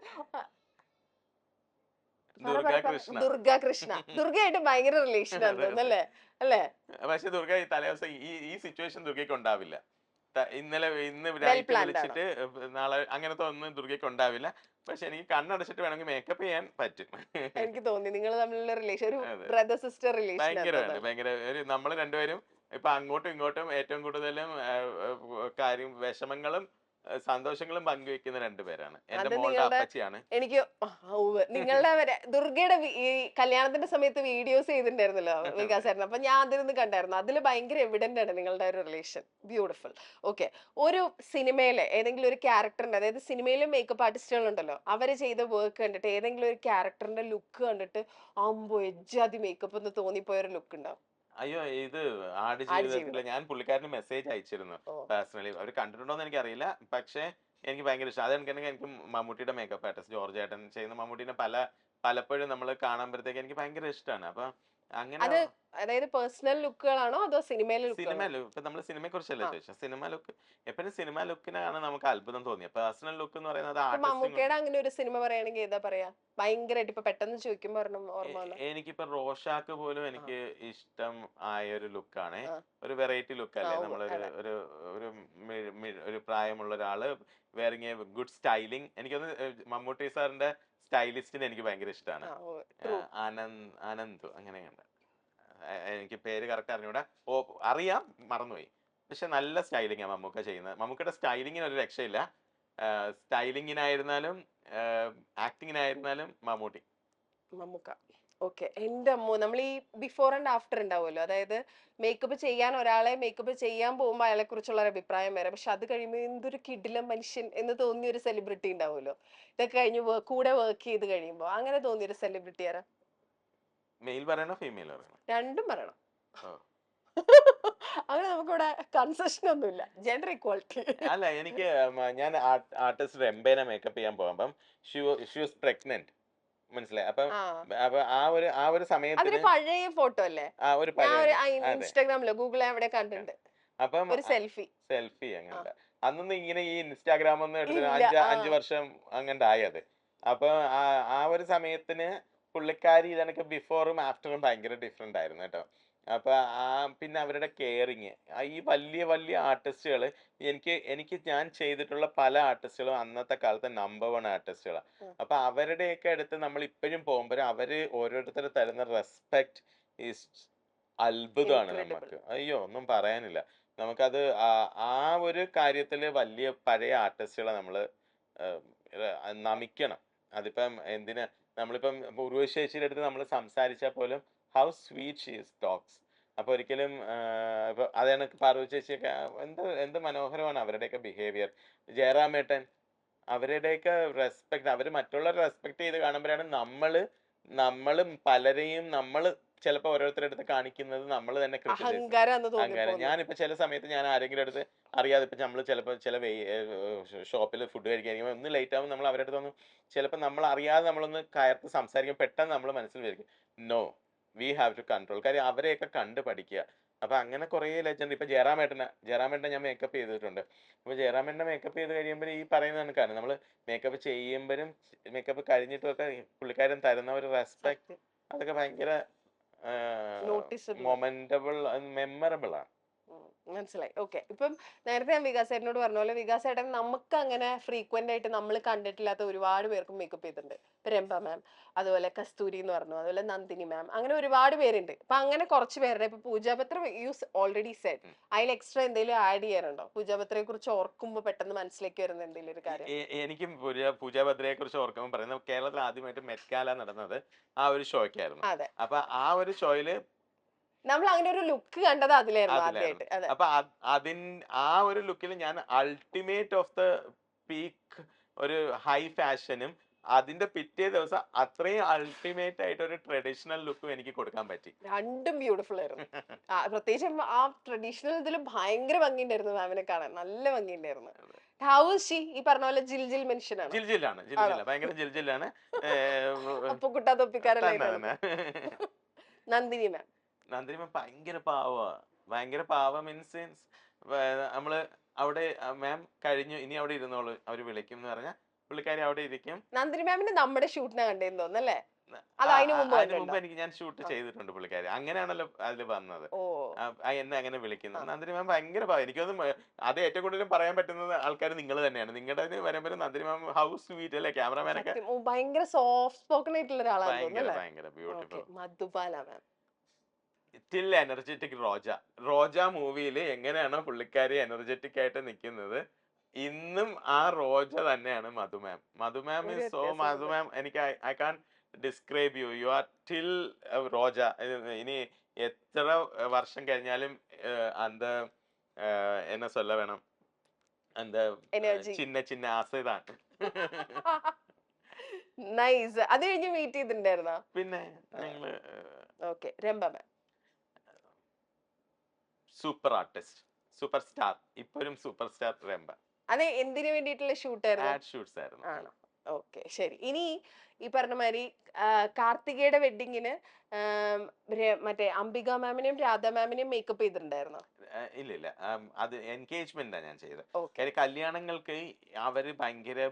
ദുർഗാകൃഷ്ണ. ദുർഗാകൃഷ്ണ. ദുർഗയായിട്ട് ഭയങ്കര റിലേഷൻ ആണ് തോന്നുന്നല്ലേ, അല്ലേ? പക്ഷെ ദുർഗ ഈ തലേദിവസം ഈ സിറ്റുവേഷൻ ദുർഗയ്ക്ക് ഉണ്ടാവില്ല. ഇന്ന് Well നൈറ്റ് planned വിളിച്ചിട്ട് നാളെ അങ്ങനത്തെ ഒന്നും ദുർഗയ്ക്ക് ഉണ്ടാവില്ല. പക്ഷെ എനിക്ക് കണ്ണടച്ചിട്ട് വേണമെങ്കിൽ മേക്കപ്പ് ചെയ്യാൻ പറ്റും. എനിക്ക് തോന്നി നിങ്ങൾ തമ്മിലുള്ള റിലേഷൻ ഒരു അതെ. Brother sister relation. ഭയങ്കരമാണ്. ഭയങ്കര ഒരു നമ്മൾ രണ്ടുപേരും ഇപ്പൊ അങ്ങോട്ടും ഇങ്ങോട്ടും ഏറ്റവും കൂടുതലും കാര്യം വിഷമങ്ങളും സന്തോഷങ്ങളും പങ്കുവെക്കുന്ന രണ്ടുപേരാണ്. എന്റെ അത് മോളുടെ നിങ്ങളുടെ അപ്പച്ചിയാണ്. എനിക്ക് നിങ്ങളുടെ ദുർഗയുടെ ഈ കല്യാണത്തിന്റെ സമയത്ത് വീഡിയോസ് ചെയ്തിട്ടുണ്ടായിരുന്നല്ലോ വികാസായിരുന്നു. അപ്പൊ ഞാൻ അതിലൊന്ന് കണ്ടായിരുന്നു. അതിൽ ഭയങ്കര എവിഡന്റ് ആണ് നിങ്ങളുടെ ഒരു റിലേഷൻ. ബ്യൂട്ടിഫുൾ. ഓക്കെ, ഒരു സിനിമയിലെ ഏതെങ്കിലും ഒരു ക്യാരക്ടറിന്റെ, അതായത് സിനിമയിലെ മേക്കപ്പ് ആർട്ടിസ്റ്റുകൾ ഉണ്ടല്ലോ, അവര് ചെയ്ത വർക്ക് കണ്ടിട്ട് ഏതെങ്കിലും ഒരു ക്യാരക്ടറിന്റെ ലുക്ക് കണ്ടിട്ട് അമ്പോ എജ്ജാതി മേക്കപ്പ് എന്ന് തോന്നിപ്പോയ ഒരു ലുക്ക് ഉണ്ടാവും? അയ്യോ, ഇത് ആടുജീവിതത്തില് ഞാൻ പുള്ളിക്കാരന് മെസ്സേജ് അയച്ചിരുന്നു പേഴ്സണലി. അവർ കണ്ടിട്ടുണ്ടോന്ന് എനിക്കറിയില്ല. പക്ഷെ എനിക്ക് ഭയങ്കര ഇഷ്ടം. അത് എനിക്ക് മമ്മൂട്ടിയുടെ മേക്കപ്പ് ആർട്ടിസ്റ്റ് ജോർജ് ഏട്ടൻ ചെയ്യുന്ന മമ്മൂട്ടിനെ പലപ്പോഴും നമ്മൾ കാണുമ്പോഴത്തേക്ക് എനിക്ക് ഭയങ്കര ഇഷ്ടമാണ്. അപ്പൊ അങ്ങനെ അത് അതായത് പേഴ്സണൽ ലുക്കുകളാണോ അതോ സിനിമയിലെ സിനിമ ലുക്കുകളാണോ? ലുക്ക് ഇപ്പൊ നമ്മള് സിനിമയെ കുറിച്ചല്ലേ ചോദിച്ചത്. സിനിമ ലുക്ക് എപ്പോഴും സിനിമ ലുക്കിനാണ് നമുക്ക് അത്ഭുതം തോന്നിയത്. പേഴ്സണൽ ലുക്ക് എന്ന് പറയുന്നത് ഇപ്പൊ ആർട്ടിസ്റ്റും. മമ്മൂക്കയുടെ അങ്ങനെ ഒരു സിനിമ പറയുകയാണെങ്കിൽ ഏതാ പറയാ? ഭയങ്കരമായിട്ട് ഇപ്പൊ പെട്ടെന്ന് ചോദിക്കുമ്പോ ഒരെണ്ണം ഓർമ്മ വന്ന. എനിക്കിപ്പോ റോഷാക്ക് പോലും എനിക്ക് ഇഷ്ടം ആയ ഒരു ലുക്കാണ്. ഒരു വെറൈറ്റി ലുക്ക് അല്ലേ, നമ്മളൊരു ഒരു ഒരു ഒരു പ്രായമുള്ള ഒരാള് വേറിങ് എ ഗുഡ് സ്റ്റൈലിംഗ്. എനിക്കൊന്ന് മമ്മൂട്ടി സാറിന്റെ സ്റ്റൈലിസ്റ്റിന് എനിക്ക് ഭയങ്കര ഇഷ്ടമാണ്. ആനന്ദ് അങ്ങനെയുണ്ട്. എനിക്ക് പേര് കറക്റ്റ് അറിഞ്ഞൂടാ. അറിയാം, മറന്നുപോയി. പക്ഷെ നല്ല സ്റ്റൈലിംഗ് ആണ് മമ്മൂക്ക ചെയ്യുന്നത്. മമ്മൂക്കയുടെ സ്റ്റൈലിങ്ങിന് ഒരു രക്ഷയില്ല. സ്റ്റൈലിങ്ങിനായിരുന്നാലും ആക്ടിങ്ങിനായിരുന്നാലും മമ്മൂട്ടി. മമ്മൂക്ക. ഓക്കെ, എന്റെ അമ്മോ, നമ്മൾ ഈ ബിഫോർ ആൻഡ് ആഫ്റ്റർ ഉണ്ടാവുമല്ലോ, അതായത് മേക്കപ്പ് ചെയ്യാൻ ഒരാളെ മേക്കപ്പ് ചെയ്യാൻ പോകുമ്പോൾ അയാളെ കുറിച്ചുള്ള ഒരു അഭിപ്രായം വരെ, പക്ഷെ അത് കഴിയുമ്പോൾ എന്തൊരു കിടിലം മനുഷ്യൻ എന്ന് തോന്നിയ ഒരു സെലിബ്രിറ്റി ഉണ്ടാവുമല്ലോ. ഇതൊക്കെ കഴിഞ്ഞ് കൂടെ വർക്ക് ചെയ്ത് കഴിയുമ്പോൾ അങ്ങനെ തോന്നിയ ഒരു സെലിബ്രിറ്റി ആരാ? മെയിൽ പറയണോ ഫീമെയിൽ പറയണോ? രണ്ടും പറയണം. അങ്ങനെ നമുക്കിവിടെ കൺസെഷൻ ഒന്നുമില്ല, ജെൻഡർ ഇക്വാലിറ്റി. അല്ല, എനിക്ക് ഞാൻ ആർട്ടിസ്റ്റ് റെംബേനെ മേക്കപ്പ് ചെയ്യാൻ പോകുമ്പം ഷി വാസ് പ്രഗ്നന്റ്, മനസ്സിലായി. അപ്പൊ ആ ഒരു സമയത്തിന് പഴയ ഫോട്ടോ അല്ലേ? ഒരു ഇൻസ്റ്റാഗ്രാമിലോ ഗൂഗിളിൽ എവിടെ കണ്ടിട്ടുണ്ട്. അപ്പം ഒരു സെൽഫി അങ്ങനെ അന്നൊന്നും ഇങ്ങനെ ഈ ഇൻസ്റ്റാഗ്രാം ഒന്നും എടുത്തിട്ട് 5 വർഷം അങ്ങണ്ടായത്. അപ്പൊ ആ ഒരു സമയത്തിന് പുള്ളിക്കാരി ഇതൊക്കെ ബിഫോറും ആഫ്റ്ററും ഭയങ്കര ഡിഫറെന്റ് ആയിരുന്നു കേട്ടോ. അപ്പൊ പിന്നെ അവരുടെ കെയറിങ്, ഈ വലിയ വലിയ ആർട്ടിസ്റ്റുകൾ, എനിക്ക് ഞാൻ ചെയ്തിട്ടുള്ള പല ആർട്ടിസ്റ്റുകളും അന്നത്തെ കാലത്തെ നമ്പർ 1 ആർട്ടിസ്റ്റുകളാണ്. അപ്പൊ അവരുടെയൊക്കെ അടുത്ത് നമ്മൾ ഇപ്പോഴും പോകുമ്പോൾ അവര് ഓരോരുത്തർ തരുന്ന റെസ്പെക്ട് ഈസ് അത്ഭുതമാണ് നമുക്ക്. അയ്യോ, ഒന്നും പറയാനില്ല. നമുക്കത് ആ ഒരു കാര്യത്തില് വലിയ പഴയ ആർട്ടിസ്റ്റുകളെ നമ്മള് നമിക്കണം. അതിപ്പം നമ്മളിപ്പം ഉർവശി ചേച്ചിയുടെ അടുത്ത് നമ്മൾ സംസാരിച്ചാൽ പോലും ഹൗ സ്വീറ്റ് ഷീ ടോക്സ്. അപ്പൊ ഒരിക്കലും ഇപ്പൊ അതാണ് പാർവതി ചേച്ചിയൊക്കെ എന്ത് മനോഹരമാണ് അവരുടെയൊക്കെ ബിഹേവിയർ. ജയറാമേട്ടൻ, അവരുടെയൊക്കെ റെസ്പെക്ട്, അവര് മറ്റുള്ളവരെ റെസ്പെക്ട് ചെയ്ത് കാണുമ്പോഴാണ് നമ്മളും പലരെയും നമ്മൾ ചിലപ്പോൾ ഓരോരുത്തരുടെ അടുത്ത് കാണിക്കുന്നത് നമ്മൾ തന്നെ ക്രിട്ടിസൈസ് അഹങ്കാരം എന്ന് അങ്ങനെ തോന്നിപ്പോന്നു. ഞാനിപ്പോ ചില സമയത്ത് ഞാൻ ആരെങ്കിലും അടുത്ത് അറിയാതെ ഇപ്പൊ നമ്മൾ ചിലപ്പോൾ ചില ഷോപ്പിൽ ഫുഡ് കഴിക്കാൻ ഒന്ന് ലേറ്റ് ആകുമ്പോൾ നമ്മൾ അവരുടെ അടുത്ത് ഒന്ന് ചിലപ്പോൾ നമ്മൾ അറിയാതെ നമ്മളൊന്ന് കയർത്ത് സംസാരിക്കും പെട്ടെന്ന് നമ്മൾ മനസ്സിൽ വിചാരിക്കും no we have to control കാര്യം അവരെയൊക്കെ കണ്ട് പഠിക്കുക അപ്പൊ അങ്ങനെ കുറേ ലെജൻഡ് ഇപ്പൊ ജയറാമേട്ടനെ ഞാൻ മേക്കപ്പ് ചെയ്തിട്ടുണ്ട് അപ്പൊ ജയറാമേട്ടനെ മേക്കപ്പ് ചെയ്ത് കഴിയുമ്പോൾ ഈ പറയുന്ന കണക്കാണ് നമ്മൾ മേക്കപ്പ് ചെയ്യുമ്പോഴും മേക്കപ്പ് കഴിഞ്ഞിട്ടും ഒക്കെ പുള്ളിക്കാരൻ തരുന്ന ഒരു റെസ്പെക്ട് സത്യം. അതൊക്കെ ഭയങ്കര നോട്ടീസബിൾ. മൊമെന്റബിൾ മെമ്മറബിൾ ആണ്. മനസ്സിലായി. ഓക്കെ. ഇപ്പം നേരത്തെ ഞാൻ വികാസ് ചേട്ടനോട് പറഞ്ഞ പോലെ വികാസ് ചേട്ടൻ നമുക്ക് അങ്ങനെ ഫ്രീക്വന്റ് ആയിട്ട് നമ്മൾ കണ്ടിട്ടില്ലാത്ത ഒരുപാട് പേർക്ക് മേക്കപ്പ് ചെയ്തിട്ടുണ്ട്. ഇപ്പൊ രംഭ മാം, അതുപോലെ കസ്തൂരി എന്ന് പറഞ്ഞു, അതുപോലെ നന്ദിനി മാം, അങ്ങനെ ഒരുപാട് പേരുണ്ട്. അപ്പൊ അങ്ങനെ കുറച്ച് പേരുടെ ഇപ്പൊ പൂജാപത്ര യൂസ് ഓൾറെഡി സെറ്റ്, അതിൽ എക്സ്ട്രാ എന്തെങ്കിലും ആഡ് ചെയ്യാറുണ്ടോ? പൂജാപത്രയെ കുറിച്ച് ഓർക്കുമ്പോൾ പെട്ടെന്ന് മനസ്സിലേക്ക് വരുന്ന എന്തെങ്കിലും ഒരു കാര്യം? എനിക്കും പൂജാഭദ്രയെ കുറിച്ച് ഓർക്കുമ്പോൾ പറയുന്നത് കേരളത്തിൽ ആദ്യമായിട്ട് മെറ്റ്ഗാല നടന്നത് ആ ഒരു ഷോയ്ക്കായിരുന്നു. അതെ, അപ്പൊ ആ ഒരു ഷോയില് നമ്മൾ അങ്ങനെ ഒരു ലുക്ക് കണ്ടത് അതിലായിരുന്നു അതിലായിരുന്നു. ആദ്യമായിട്ട്. അതെ, അപ്പൊ ആ ഒരു ലുക്കിൽ ഞാൻ അൾട്ടിമേറ്റ് ഓഫ് ദ പീക്ക് ഒരു ഹൈ ഫാഷനും അതിന്റെ പിറ്റേ ദിവസം അത്രയും അൾട്ടിമേറ്റ് ആയിട്ട് ഒരു ട്രഡീഷണൽ ലുക്കും എനിക്ക് കൊടുക്കാൻ പറ്റി. രണ്ടും ബ്യൂട്ടിഫുൾ ആയിരുന്നു. പ്രത്യേകിച്ച് ആ ട്രഡീഷണൽ ഇതിൽ ഭയങ്കര ഭംഗിയുണ്ടായിരുന്നു മാമിനെ കാണാൻ, നല്ല ഭംഗിയുണ്ടായിരുന്നു. How is she? ഈ പറഞ്ഞ പോലെ ജിൽജിൽ മനുഷ്യനാണ്. ജിൽജിലാണ് ഭയങ്കര ജിൽജിലാണ്. അപ്പൊ കുട്ടാ തൊപ്പിക്കാരല്ലേ? തന്നെ. നന്ദിനി മാം, നന്ദിനി മാം ഭയങ്കര പാവ മീൻസ് നമ്മള് അവിടെ മാം കഴിഞ്ഞു ഇനി അവിടെ ഇരുന്നോളൂ അവര് വിളിക്കും എന്ന് പറഞ്ഞാൽ പുള്ളിക്കാരി അവിടെ ഇരിക്കും. നന്ദിനി മാമിന്റെ നമ്മുടെ ഷൂട്ടിനെ കണ്ടെന്ന് തോന്നുന്നല്ലേ? അത് അതിനു അതിന് മുമ്പ് മുമ്പ് കണ്ടിട്ടുണ്ടോ? എനിക്ക് ഞാൻ ഷൂട്ട് ചെയ്തിട്ടുണ്ട് പുള്ളിക്കാരി. അങ്ങനെയാണല്ലോ അതിൽ വന്നത്. ഓ, എന്നെ അങ്ങനെ വിളിക്കുന്നത്. നന്ദിനി മാം ഭയങ്കര എനിക്കൊന്നും അത് ഏറ്റവും കൂടുതലും പറയാൻ പറ്റുന്നത് ആൾക്കാർ നിങ്ങൾ തന്നെയാണ്. നിങ്ങളുടെ വരുമ്പോൾ നന്ദിനി മാം ഹൗസ് സ്വീറ്റ് അല്ലേ ക്യാമറമാനൊക്കെ സത്യം. ഓ, ഭയങ്കര സോഫ്റ്റ് സ്പോക്കൺ ആയിട്ടുള്ള ഒരാളാണ് തോന്നുന്നു ഭയങ്കര ബ്യൂട്ടിഫുൾ. മധുബാല മാം, സ്റ്റിൽ എനർജറ്റിക് റോജ മൂവിയിൽ എങ്ങനെയാണോ പുള്ളിക്കാരി എനർജറ്റിക് ആയിട്ട് നിൽക്കുന്നത് ഇന്നും ആ റോജ തന്നെയാണ് മധുമാം. മധുമാം ഒരു ഇസ് സോ വ്യത്യാസമില്ല. മധുമാം. എനിക്ക് I can describe you are till Roja. ഇനി എത്ര വർഷം കഴിഞ്ഞാലും அந்த என்ன சொல்ல வேணும் அந்த എനർജി. ചിന്ന ചിന്ന ആസൈതാണ്. നൈസ്. അത് കഴിഞ്ഞ് മീറ്റ് ചെയ്തിട്ടുണ്ടായിരുന്നോ? പിന്നെ ഞങ്ങള് ഓക്കെ. രംഭ മാം, സൂപ്പർ ആർട്ടിസ്റ്റ്, സൂപ്പർ സ്റ്റാർ, ഇപ്പോഴും സൂപ്പർ സ്റ്റാർ രംഭ. അത് എന്തിനു വേണ്ടിയിട്ടുള്ള ഷൂട്ടായിരുന്നു? ആഡ് ഷൂട്ട്സ് ആയിരുന്നു. ആണോ? ഓക്കെ, ശരി. ഇനി ഈ പറഞ്ഞ മാതിരി കാർത്തികയുടെ വെഡിങ്ങിന് മറ്റേ അംബിക മാമിനെയും രാധ മാമിനെയും മേക്കപ്പ് ചെയ്തിട്ടുണ്ടായിരുന്നോ? ഇല്ല അത് എൻഗേജ്മെന്റാ ഞാൻ ചെയ്തത്. ഓക്കെ, കാര്യം കല്യാണങ്ങൾക്ക് അവര് ഭയങ്കര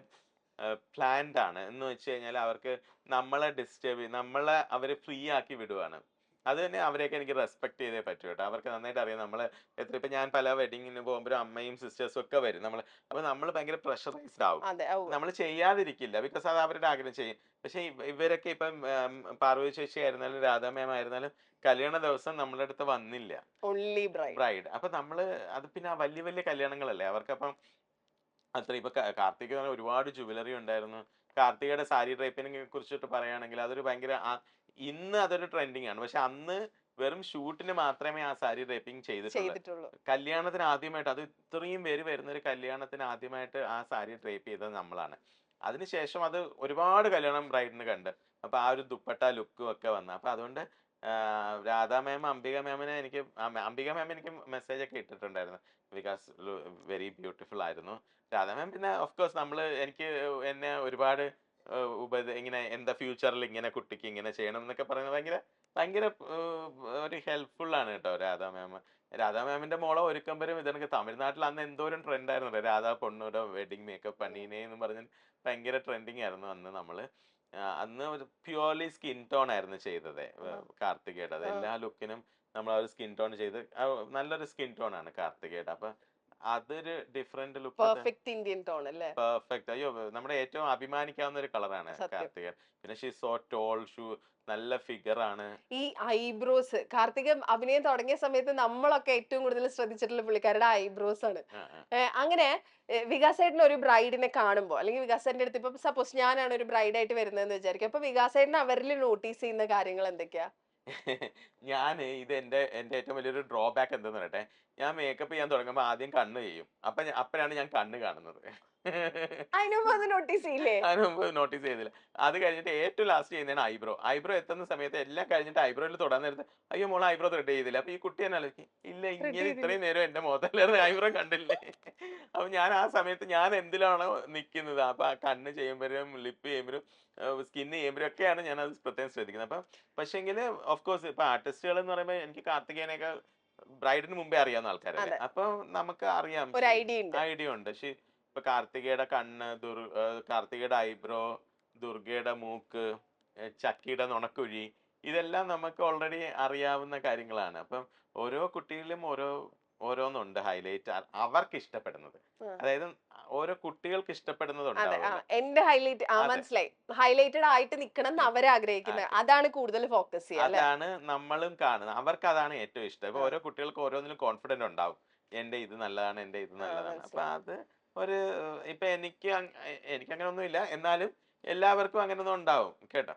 പ്ലാൻഡ് ആണ് എന്ന് വെച്ച് കഴിഞ്ഞാൽ അവർക്ക് നമ്മളെ അവര് ഫ്രീ ആക്കി വിടുവാണ്. അത് തന്നെ അവരെയൊക്കെ എനിക്ക് റെസ്പെക്ട് ചെയ്തേ പറ്റൂ കേട്ടോ. അവർക്ക് നന്നായിട്ട് അറിയാം നമ്മള് ഇപ്പൊ ഞാൻ പല വെഡിങ്ങിന് പോകുമ്പോഴും അമ്മയും സിസ്റ്റേഴ്സും ഒക്കെ വരും നമ്മള്. അപ്പൊ നമ്മൾ ഭയങ്കര പ്രഷറൈസ്ഡ് ആവും. അതെ. നമ്മൾ ചെയ്യാതിരിക്കില്ല ബിക്കോസ് അത് അവരുടെ ആഗ്രഹം ചെയ്യും. പക്ഷെ ഇവരൊക്കെ ഇപ്പം പാർവതി ചേച്ചി ആയിരുന്നാലും രാധാ മാം ആയിരുന്നാലും കല്യാണ ദിവസം നമ്മുടെ അടുത്ത് വന്നില്ല ഓൺലി ബ്രൈഡ്. ബ്രൈഡ്. അപ്പൊ നമ്മള് അത് പിന്നെ ആ വലിയ വലിയ കല്യാണങ്ങളല്ലേ അവർക്കപ്പം അത്ര. ഇപ്പൊ കാർത്തിക ഒരുപാട് ജുവലറി ഉണ്ടായിരുന്നു. കാർത്തികയുടെ സാരി ഡ്രൈപ്പിനെ കുറിച്ചിട്ട് പറയുകയാണെങ്കിൽ അതൊരു ഭയങ്കര ഇന്ന് അതൊരു ട്രെൻഡിങ് ആണ്. പക്ഷെ അന്ന് വെറും ഷൂട്ടിന് മാത്രമേ ആ സാരി ഡ്രൈപ്പിംഗ് ചെയ്തിട്ടുള്ളൂ. കല്യാണത്തിന് ആദ്യമായിട്ട് അത് ഇത്രയും പേര് വരുന്ന ഒരു കല്യാണത്തിന് ആദ്യമായിട്ട് ആ സാരി ഡ്രൈപ്പ് ചെയ്തത് നമ്മളാണ്. അതിനുശേഷം അത് ഒരുപാട് കല്യാണം ബ്രൈഡിന് കണ്ട്. അപ്പൊ ആ ഒരു ദുപ്പട്ട ലുക്കും ഒക്കെ വന്നു. അപ്പൊ അതുകൊണ്ട് രാധാ മാം അംബിക മാം എനിക്ക് മെസ്സേജ് ഒക്കെ ഇട്ടിട്ടുണ്ടായിരുന്നു. ബിക്കോസ് വെരി ബ്യൂട്ടിഫുൾ ആയിരുന്നു രാധാ മാം. പിന്നെ ഓഫ് കോഴ്സ് എനിക്ക് എന്നെ ഒരുപാട് ഇങ്ങനെ എന്താ ഫ്യൂച്ചറിൽ ഇങ്ങനെ കുട്ടിക്ക് ഇങ്ങനെ ചെയ്യണം എന്നൊക്കെ പറയുന്നത് ഭയങ്കര ഒരു ഹെൽപ്ഫുൾ ആണ് കേട്ടോ രാധാ മാം. രാധാ മാമിന്റെ മോളെ ഒരുക്കുമ്പോഴും ഇതെനിക്ക് തമിഴ്നാട്ടിൽ അന്ന് എന്തോരം ട്രെൻഡ് ആയിരുന്നു. രാധാ പൊണ്ണൂടെ വെഡിങ് മേക്കപ്പ് പണീനേ എന്ന് പറഞ്ഞ് ഭയങ്കര ട്രെൻഡിങ് ആയിരുന്നു അന്ന്. അന്ന് ഒരു പ്യുവർലി സ്കിൻ ടോൺ ആയിരുന്നു ചെയ്തത് കാർത്തികയുടെ. അത് എല്ലാ ലുക്കിനും നമ്മൾ ആ ഒരു സ്കിൻ ടോൺ ചെയ്ത് നല്ലൊരു സ്കിൻ ടോൺ ആണ് കാർത്തികയുടെ. അപ്പൊ അതൊരു different look. Perfect Indian tone അല്ലേ? പെർഫെക്റ്റ്. അയ്യോ നമ്മുടെ ഏറ്റവും അഭിമാനിക്കാവുന്ന ഒരു കളറാണ് കാർത്തിക. പിന്നെ ഷീ സോ ടോൾ, നല്ല ഫിഗർ ആണ്. ഈ ഐബ്രോസ് കാർത്തിക അഭിനയം തുടങ്ങിയ സമയത്ത് നമ്മളൊക്കെ ഏറ്റവും കൂടുതൽ ശ്രദ്ധിച്ചിട്ടുള്ള പുള്ളിക്കാരുടെ ഐബ്രോസ് ആണ്. അങ്ങനെ വികാസേട്ടൻ ഒരു ബ്രൈഡിനെ കാണുമ്പോൾ അല്ലെങ്കിൽ വികാസേട്ടന്റെ അടുത്ത് ഇപ്പൊ സപ്പോസ് ഞാനാണ് ഒരു ബ്രൈഡായിട്ട് വരുന്നതെന്ന് വിചാരിക്കും. അപ്പൊ വികാസേട്ടൻ അവരിൽ നോട്ടീസ് ചെയ്യുന്ന കാര്യങ്ങൾ എന്തൊക്കെയാ? ഞാൻ ഇത് എന്റെ ഏറ്റവും വലിയൊരു ഡ്രോബാക്ക് എന്തെന്ന് പറയട്ടെ. ഞാൻ മേക്കപ്പ് ചെയ്യാൻ തുടങ്ങുമ്പോൾ ആദ്യം കണ്ണ് ചെയ്യും. അപ്പോഴാണ് ഞാൻ കണ്ണ് കാണുന്നത്. അതിന് മുമ്പ് അത് നോട്ടീസ് ചെയ്യില്ലേ? അതിന് മുമ്പ് നോട്ടീസ് ചെയ്തില്ല. അത് കഴിഞ്ഞിട്ട് ഏറ്റവും ലാസ്റ്റ് ചെയ്യുന്നതാണ് ഐബ്രോ. ഐബ്രോ എത്തുന്ന സമയത്ത് എല്ലാം കഴിഞ്ഞിട്ട് ഐബ്രോയിൽ തൊടാൻ നേരത്ത് അയ്യോ മോളെ ഐബ്രോ ത്രെഡ് ചെയ്തില്ല. അപ്പൊ ഈ കുട്ടി തന്നെ ആലോചിക്കും ഇല്ല ത്രെഡ് ഇങ്ങനെ ചെയ്തില്ല. ഇത്രയും നേരം എന്റെ മുഖത്തല്ലാതെ ഐബ്രോ കണ്ടില്ലേ. അപ്പൊ ഞാൻ ആ സമയത്ത് ഞാൻ എന്തിലാണോ നിൽക്കുന്നത് അപ്പൊ ആ കണ്ണ് ചെയ്യുമ്പോഴും ലിപ്പ് ചെയ്യുമ്പോഴും സ്കിന്ന് ചെയ്യുമ്പോഴും ഒക്കെയാണ് ഞാൻ അത് പ്രത്യേകം ശ്രദ്ധിക്കുന്നത്. അപ്പം പക്ഷേങ്കിൽ ഓഫ് കോഴ്സ് ഇപ്പൊ ആർട്ടിസ്റ്റുകൾ എന്ന് പറയുമ്പോൾ എനിക്ക് കാർത്തികേയനെയൊക്കെ ബ്രൈഡിന് മുമ്പേ അറിയാവുന്ന ആൾക്കാരല്ലേ. അതെ. അപ്പൊ നമുക്ക് അറിയാം ഒരു ഐഡിയ ഉണ്ട്. ഐഡിയ ഉണ്ട്. ഇപ്പൊ കാർത്തികയുടെ കണ്ണ്, കാർത്തികയുടെ ഐബ്രോ, ദുർഗയുടെ മൂക്ക്, ചക്കിയുടെ നുണക്കുഴി, ഇതെല്ലാം നമുക്ക് ഓൾറെഡി അറിയാവുന്ന കാര്യങ്ങളാണ്. അപ്പം ഓരോ കുട്ടിയിലും ഓരോന്നുണ്ട് ഹൈലൈറ്റ് അവർക്ക് ഇഷ്ടപ്പെടുന്നത്. ആ. അതായത് ഓരോ കുട്ടികൾക്ക് ഇഷ്ടപ്പെടുന്നത് അതെ. ഉണ്ടാവുമല്ലോ. എന്റെ ഹൈലൈറ്റ് അതെ. മനസ്സിലായി. ഹൈലൈറ്റഡ് ആയിട്ട് നിക്കണം എന്ന് അവരാഗ്രഹിക്കുന്നത്. അതാണ് കൂടുതൽ ഫോക്കസ് ചെയ്യുക അല്ലെ? അതാണ് നമ്മളും കാണുന്നത്. അവർക്ക് അതാണ് ഏറ്റവും ഇഷ്ടം. ഇപ്പൊ ആ. ഓരോ കുട്ടികൾക്ക് ഓരോന്നിലും കോൺഫിഡന്റ് ഉണ്ടാവും. എന്റെ ഇത് നല്ലതാണ്, എന്റെ ഇത് ആ, നല്ലതാണ്. അപ്പൊ മനസ്സിലായി. അത് ഒരു ഇപ്പൊ എനിക്ക് അങ്ങനെ ഒന്നുമില്ല. എന്നാലും എല്ലാവർക്കും അങ്ങനെ ഒന്നും ഉണ്ടാവും കേട്ടോ.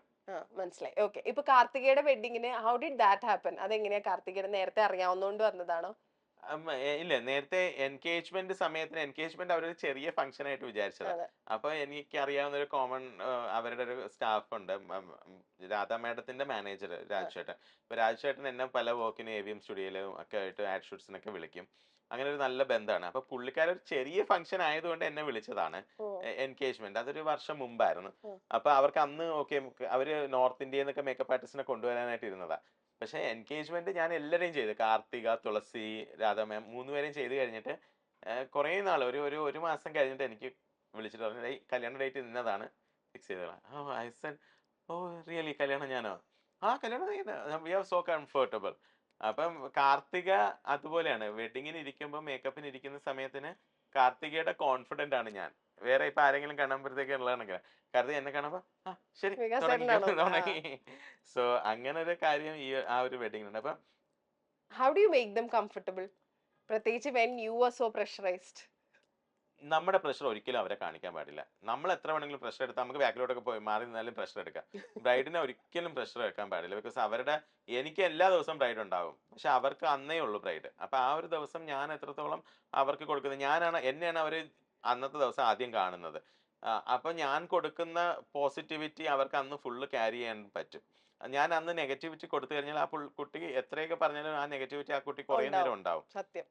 മനസ്സിലായി. ഓക്കെ. ഇപ്പൊ കാർത്തികയുടെ വെഡിങ്ങിന് ഹൗ ഡിഡ് ദാറ്റ് ഹാപ്പൻ? അതെങ്ങനെയാ? കാർത്തികയുടെ നേരത്തെ അറിയാവുന്നോണ്ട് വന്നതാണോ? ഇല്ല നേരത്തെ എൻഗേജ്മെന്റ് സമയത്തിന് എൻഗേജ്മെന്റ് അവരൊരു ചെറിയ ഫംഗ്ഷൻ ആയിട്ട് വിചാരിച്ചതാ. അതെ. അപ്പൊ എനിക്ക് അറിയാവുന്ന ഒരു കോമൺ അവരുടെ ഒരു സ്റ്റാഫ് ഉണ്ട്. രാധാ മാഡത്തിന്റെ മാനേജർ രാജുചേട്ടൻ. അപ്പൊ രാജുചേട്ടൻ എന്നെ പല വർക്കിനും AVM സ്റ്റുഡിയോയിലും ഒക്കെ ആയിട്ട് ആഡ് ഷൂട്ട്സിനൊക്കെ വിളിക്കും. അങ്ങനെ ഒരു നല്ല ബന്ധമാണ്. അപ്പൊ പുള്ളിക്കാരൻ ഒരു ചെറിയ ഫംഗ്ഷൻ ആയതുകൊണ്ട് എന്നെ വിളിച്ചതാണ്. ഓ. എൻഗേജ്മെന്റ് അതൊരു വർഷം മുമ്പായിരുന്നു. ഉം. അപ്പൊ അവർക്ക് അന്ന് ഓക്കെ അവര് നോർത്ത് ഇന്ത്യയിൽ നിന്നൊക്കെ മേക്കപ്പ് ആർട്ടിസ്റ്റിനെ കൊണ്ടുവരാനായിട്ട് ഇരുന്നതാ. പക്ഷെ എൻഗേജ്മെന്റ് ഞാൻ എല്ലാവരെയും ചെയ്തു. കാർത്തിക, തുളസി, രാധ മാം 3 പേരെയും ചെയ്ത് കഴിഞ്ഞിട്ട് കുറേ നാൾ ഒരു മാസം കഴിഞ്ഞിട്ട് എനിക്ക് വിളിച്ചിട്ട് പറഞ്ഞു "ഏയ് കല്യാണ ഡേറ്റ് ഇന്നതാണ് ഫിക്സ് ചെയ്തോളാം." ഓ ഐ സെഡ് ഓ റിയലി കല്യാണം ഞാനോ? ആ കല്യാണം വി ആർ സോ കംഫർട്ടബിൾ. അപ്പം കാർത്തിക അതുപോലെയാണ്. വെഡിങ്ങിന് ഇരിക്കുമ്പോൾ മേക്കപ്പിന് ഇരിക്കുന്ന സമയത്തിന് കാർത്തികയുടെ കോൺഫിഡന്റ് ആണ് ഞാൻ. വേറെ ഇപ്പൊ ആരെങ്കിലും കാണുമ്പോഴത്തേക്ക് ഉള്ളതാണെങ്കിൽ കാർത്തിക എന്നെ കാണുമ്പോ ആ ശരി വികാസ് തുടങ്ങി ചേട്ടനാണോ? തുടങ്ങി. സോ അങ്ങനെ ഒരു കാര്യം ആ ഒരു വെഡിങ്ങിനുണ്ട്. അപ്പൊ how do you make them comfortable? പ്രത്യേകിച്ച് when you are so pressurised. നമ്മുടെ പ്രഷർ ഒരിക്കലും അവരെ കാണിക്കാൻ പാടില്ല. നമ്മൾ എത്ര വേണമെങ്കിലും പ്രഷർ എടുത്താൽ നമുക്ക് ബാക്കിലോട്ടൊക്കെ പോയി മാറി നിന്നാലും പ്രഷർ എടുക്കാം. ബ്രൈഡിനെ ഒരിക്കലും പ്രഷർ എടുക്കാൻ പാടില്ല. ബിക്കോസ് എനിക്ക് എല്ലാ ദിവസവും ബ്രൈഡ് ഉണ്ടാവും. പക്ഷെ അവർക്ക് അന്നേ ഉള്ളൂ ബ്രൈഡ്. അപ്പൊ ആ ഒരു ദിവസം ഞാൻ എത്രത്തോളം അവർക്ക് കൊടുക്കുന്നത് എന്നെയാണ് അവര് അന്നത്തെ ദിവസം ആദ്യം കാണുന്നത്. അപ്പൊ ഞാൻ കൊടുക്കുന്ന പോസിറ്റിവിറ്റി അവർക്ക് അന്ന് ഫുള്ള് ക്യാരി ചെയ്യാൻ പറ്റും. ഞാൻ അന്ന് നെഗറ്റിവിറ്റി കൊടുത്തു കഴിഞ്ഞാൽ ആ കുട്ടി എത്രയൊക്കെ പറഞ്ഞാലും ആ നെഗറ്റിവിറ്റി ആ കുട്ടി കുറേ നേരം ഉണ്ടാവും. സത്യം.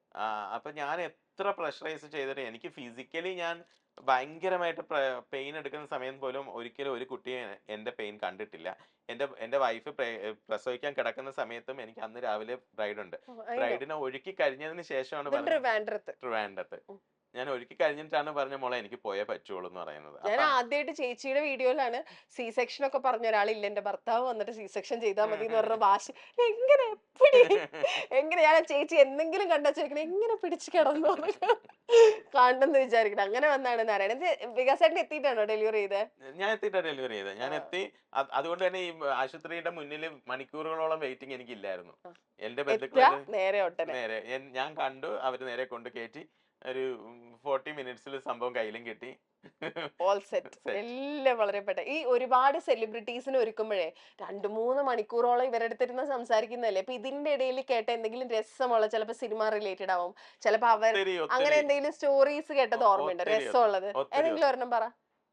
അപ്പൊ ഞാൻ എത്ര പ്രഷറൈസ് ചെയ്തിട്ട് എനിക്ക് ഫിസിക്കലി ഞാൻ ഭയങ്കരമായിട്ട് പെയിൻ എടുക്കുന്ന സമയം പോലും ഒരിക്കലും ഒരു കുട്ടിയെ എന്റെ പെയിൻ കണ്ടിട്ടില്ല. എന്റെ വൈഫ് പ്രസവിക്കാൻ കിടക്കുന്ന സമയത്തും എനിക്ക് അന്ന് രാവിലെ ബ്രൈഡ് ഉണ്ട്. ബ്രൈഡിനെ ഒരുക്കി കഴിഞ്ഞതിന് ശേഷമാണ് പറഞ്ഞത് ട്രിവാൻഡ്രത്ത്. ഞാൻ ഒരുക്കി കഴിഞ്ഞിട്ടാണ് പറഞ്ഞ മോളെ എനിക്ക് പോയേ പറ്റുള്ളൂ എന്ന് പറയുന്നത്. ഞാൻ ആദ്യമായിട്ട് ചേച്ചിയുടെ വീഡിയോയിലാണ് സി സെക്ഷൻ ഒക്കെ പറഞ്ഞ ഒരാളില്ല, എന്റെ ഭർത്താവ് വന്നിട്ട് സി സെക്ഷൻ ചെയ്താൽ മതി എന്ന് പറഞ്ഞ വാശി. എങ്ങനെ എങ്ങനെ ഞാൻ ചേച്ചി എന്തെങ്കിലും കണ്ടാ ചോദിക്കണം എങ്ങനെ പിടിച്ചു കിടന്നു കാണണമെന്ന് വിചാരിക്കണം. അങ്ങനെ വന്നാണ് നാരായണൻ. വികാസേട്ടൻ എത്തിയിട്ടാണോ ഡെലിവറി ചെയ്തത്? ഞാൻ എത്തിയിട്ടാണ് ഡെലിവറി ചെയ്തത്. ഞാൻ എത്തി. അതുകൊണ്ട് തന്നെ ഈ ആശുപത്രിയുടെ മുന്നിൽ മണിക്കൂറുകളോളം വെയിറ്റിംഗ് എനിക്കില്ലായിരുന്നു. എന്റെ ബന്ധുക്കൾ നേരെ ഞാൻ കണ്ടു. അവര് നേരെ കൊണ്ട് കയറ്റി ഒരു 40 മിനിറ്റ്സിൽ സംഭവം കയ്യിലും കിട്ടി. All set. എല്ലാം വളരെ പെട്ടെന്ന്. ഈ ഒരുപാട് സെലിബ്രിറ്റീസിന് ഒരുക്കുമ്പോഴേ 2-3 മണിക്കൂറോളം ഇവരുടെ അടുത്തിരുന്ന് സംസാരിക്കുന്നതല്ലേ. അപ്പൊ ഇതിന്റെ ഇടയിൽ കേട്ട എന്തെങ്കിലും രസമുള്ള, ചിലപ്പോ സിനിമ റിലേറ്റഡ് ആവും, ചിലപ്പോ അങ്ങനെ എന്തെങ്കിലും സ്റ്റോറീസ് കേട്ടത് ഓർമ്മയുണ്ട് രസമുള്ളത്? ഏതെങ്കിലും ഒരെണ്ണം പറ.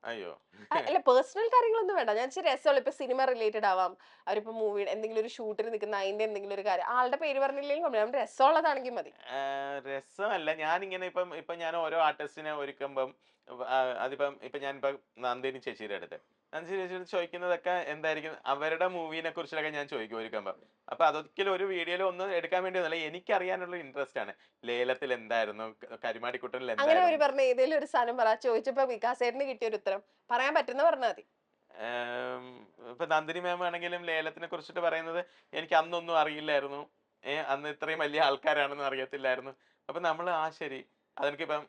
അയ്യോ അല്ല, പേഴ്സണൽ കാര്യങ്ങളൊന്നും വേണ്ട. ഞാൻ ഇച്ചിരി രസമുള്ള, ഇപ്പൊ സിനിമ റിലേറ്റഡ് ആവാം, അവരിപ്പോ മൂവി എന്തെങ്കിലും ഒരു ഷൂട്ടിൽ നിൽക്കുന്ന അതിന്റെ എന്തെങ്കിലും ഒരു കാര്യം, ആളുടെ പേര് പറഞ്ഞില്ലെങ്കിൽ രസമുള്ളതാണെങ്കിൽ മതി. രസമല്ല. ഞാനിങ്ങനെ ഇപ്പം ഞാൻ ഓരോ ആർട്ടിസ്റ്റിനെ ഒരുക്കുമ്പം ഇപ്പൊ ഞാനിപ്പോ നന്ദിനി ചേച്ചിയുടെ അടുത്ത് ചോദിക്കുന്നതൊക്കെ എന്തായിരിക്കും അവരുടെ മൂവിനെ കുറിച്ചൊക്കെ ഞാൻ ചോദിക്കും ഒരുക്കുമ്പോ. അപ്പൊ അതൊരിക്കലും ഒരു വീഡിയോയിൽ ഒന്നും എടുക്കാൻ വേണ്ടി ഒന്നല്ല, എനിക്ക് അറിയാനുള്ള ഇൻട്രസ്റ്റ് ആണ്. ലേലത്തിൽ എന്തായിരുന്നു, കരിമാടിക്കുട്ടനിൽ അങ്ങനെ എന്തായിരുന്നു. ഒരു പറഞ്ഞ ഏതെങ്കിലും ഒരു സാധനം പറ. ചോദിച്ചപ്പോ വികാസേട്ടന് കിട്ടിയ ഒരു ഉത്തരം പറയാൻ പറ്റുന്ന പറഞ്ഞാൽ മതി. ഇപ്പൊ നന്ദിനി മാം ആണെങ്കിലും ലേലത്തിനെ കുറിച്ചിട്ട് പറയുന്നത് എനിക്ക് അന്നൊന്നും അറിയില്ലായിരുന്നു. അന്ന് ഇത്രയും വലിയ ആൾക്കാരാണെന്ന് അറിയത്തില്ലായിരുന്നു. അപ്പൊ നമ്മൾ ശരി. അതെനിക്കിപ്പം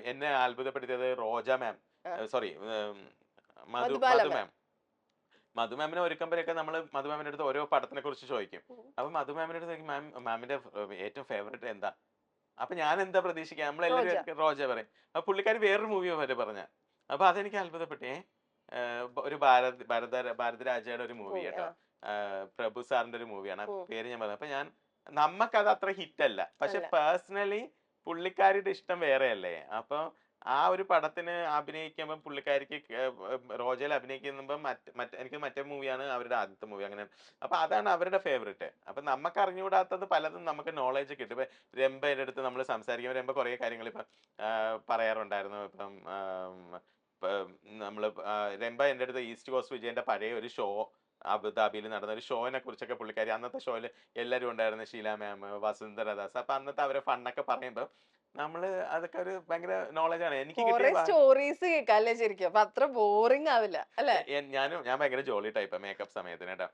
എന്നെ അത്ഭുതപ്പെടുത്തിയത് റോജ മാം, സോറി മധു മാം. മധു മാമിനെ ഒരുക്കുമ്പോഴൊക്കെ നമ്മൾ മധു മാമിന്റെ അടുത്ത് ഓരോ പടത്തിനെ കുറിച്ച് ചോദിക്കും. അപ്പൊ മധു മാമിന്റെ അടുത്ത് മാമിന്റെ ഏറ്റവും ഫേവറേറ്റ് എന്താ? അപ്പൊ ഞാൻ എന്താ പ്രതീക്ഷിക്കുക, നമ്മളെല്ലാവരും റോജ പറയും. അപ്പൊ പുള്ളിക്കാരി വേറൊരു മൂവി വരെ പറഞ്ഞ. അപ്പൊ അതെനിക്ക് അത്ഭുതപ്പെട്ടേ. ഒരു ഭാരതരാജയുടെ ഒരു മൂവി കേട്ടോ, പ്രഭു സാറിന്റെ ഒരു മൂവിയാണ്. പേര് ഞാൻ പറഞ്ഞത്. അപ്പൊ നമുക്കത് അത്ര ഹിറ്റ് അല്ല. പക്ഷെ പേഴ്സണലി പുള്ളിക്കാരിയുടെ ഇഷ്ടം വേറെ അല്ലേ. അപ്പൊ ആ ഒരു പടത്തിന് അഭിനയിക്കുമ്പോൾ പുള്ളിക്കാരിക്ക് റോജയിൽ അഭിനയിക്കുമ്പോൾ എനിക്ക് മറ്റേ മൂവിയാണ് അവരുടെ ആദ്യത്തെ മൂവി അങ്ങനെ. അപ്പൊ അതാണ് അവരുടെ ഫേവറേറ്റ്. അപ്പൊ നമുക്ക് അറിഞ്ഞുകൂടാത്തത് പലതും നമുക്ക് നോളേജ് കിട്ടും. ഇപ്പൊ രംഭയുടെ അടുത്ത് നമ്മൾ സംസാരിക്കുമ്പോൾ രംഭ കുറെ കാര്യങ്ങൾ ഇപ്പം പറയാറുണ്ടായിരുന്നു. ഇപ്പം നമ്മള് രംഭ എൻ്റെ അടുത്ത് ഈസ്റ്റ് കോസ്റ്റ് വിജയന്റെ പഴയ ഒരു ഷോ അബുദാബിയിൽ നടന്ന ഒരു ഷോനെ കുറിച്ചൊക്കെ പുള്ളിക്കാരി അന്നത്തെ ഷോയിൽ എല്ലാവരും ഉണ്ടായിരുന്നു, ഷീല മാം, വസുന്ധര ദാസ്. അപ്പൊ അന്നത്തെ അവരെ ഫണ്ണൊക്കെ പറയുമ്പോൾ നമ്മള് അതൊക്കെ ഒരു ഭയങ്കര നോളജാണ് എനിക്ക് കുറെ കിട്ടിയ. സ്റ്റോറീസ് കേൾക്കാല്ലേ ശരിക്കും, അപ്പൊ അത്ര ബോറിംഗ് ആവില്ല അല്ലെ? ഞാൻ ഭയങ്കര ജോളി ടൈപ്പ് മേക്കപ്പ് സമയത്തിന് കേട്ടോ.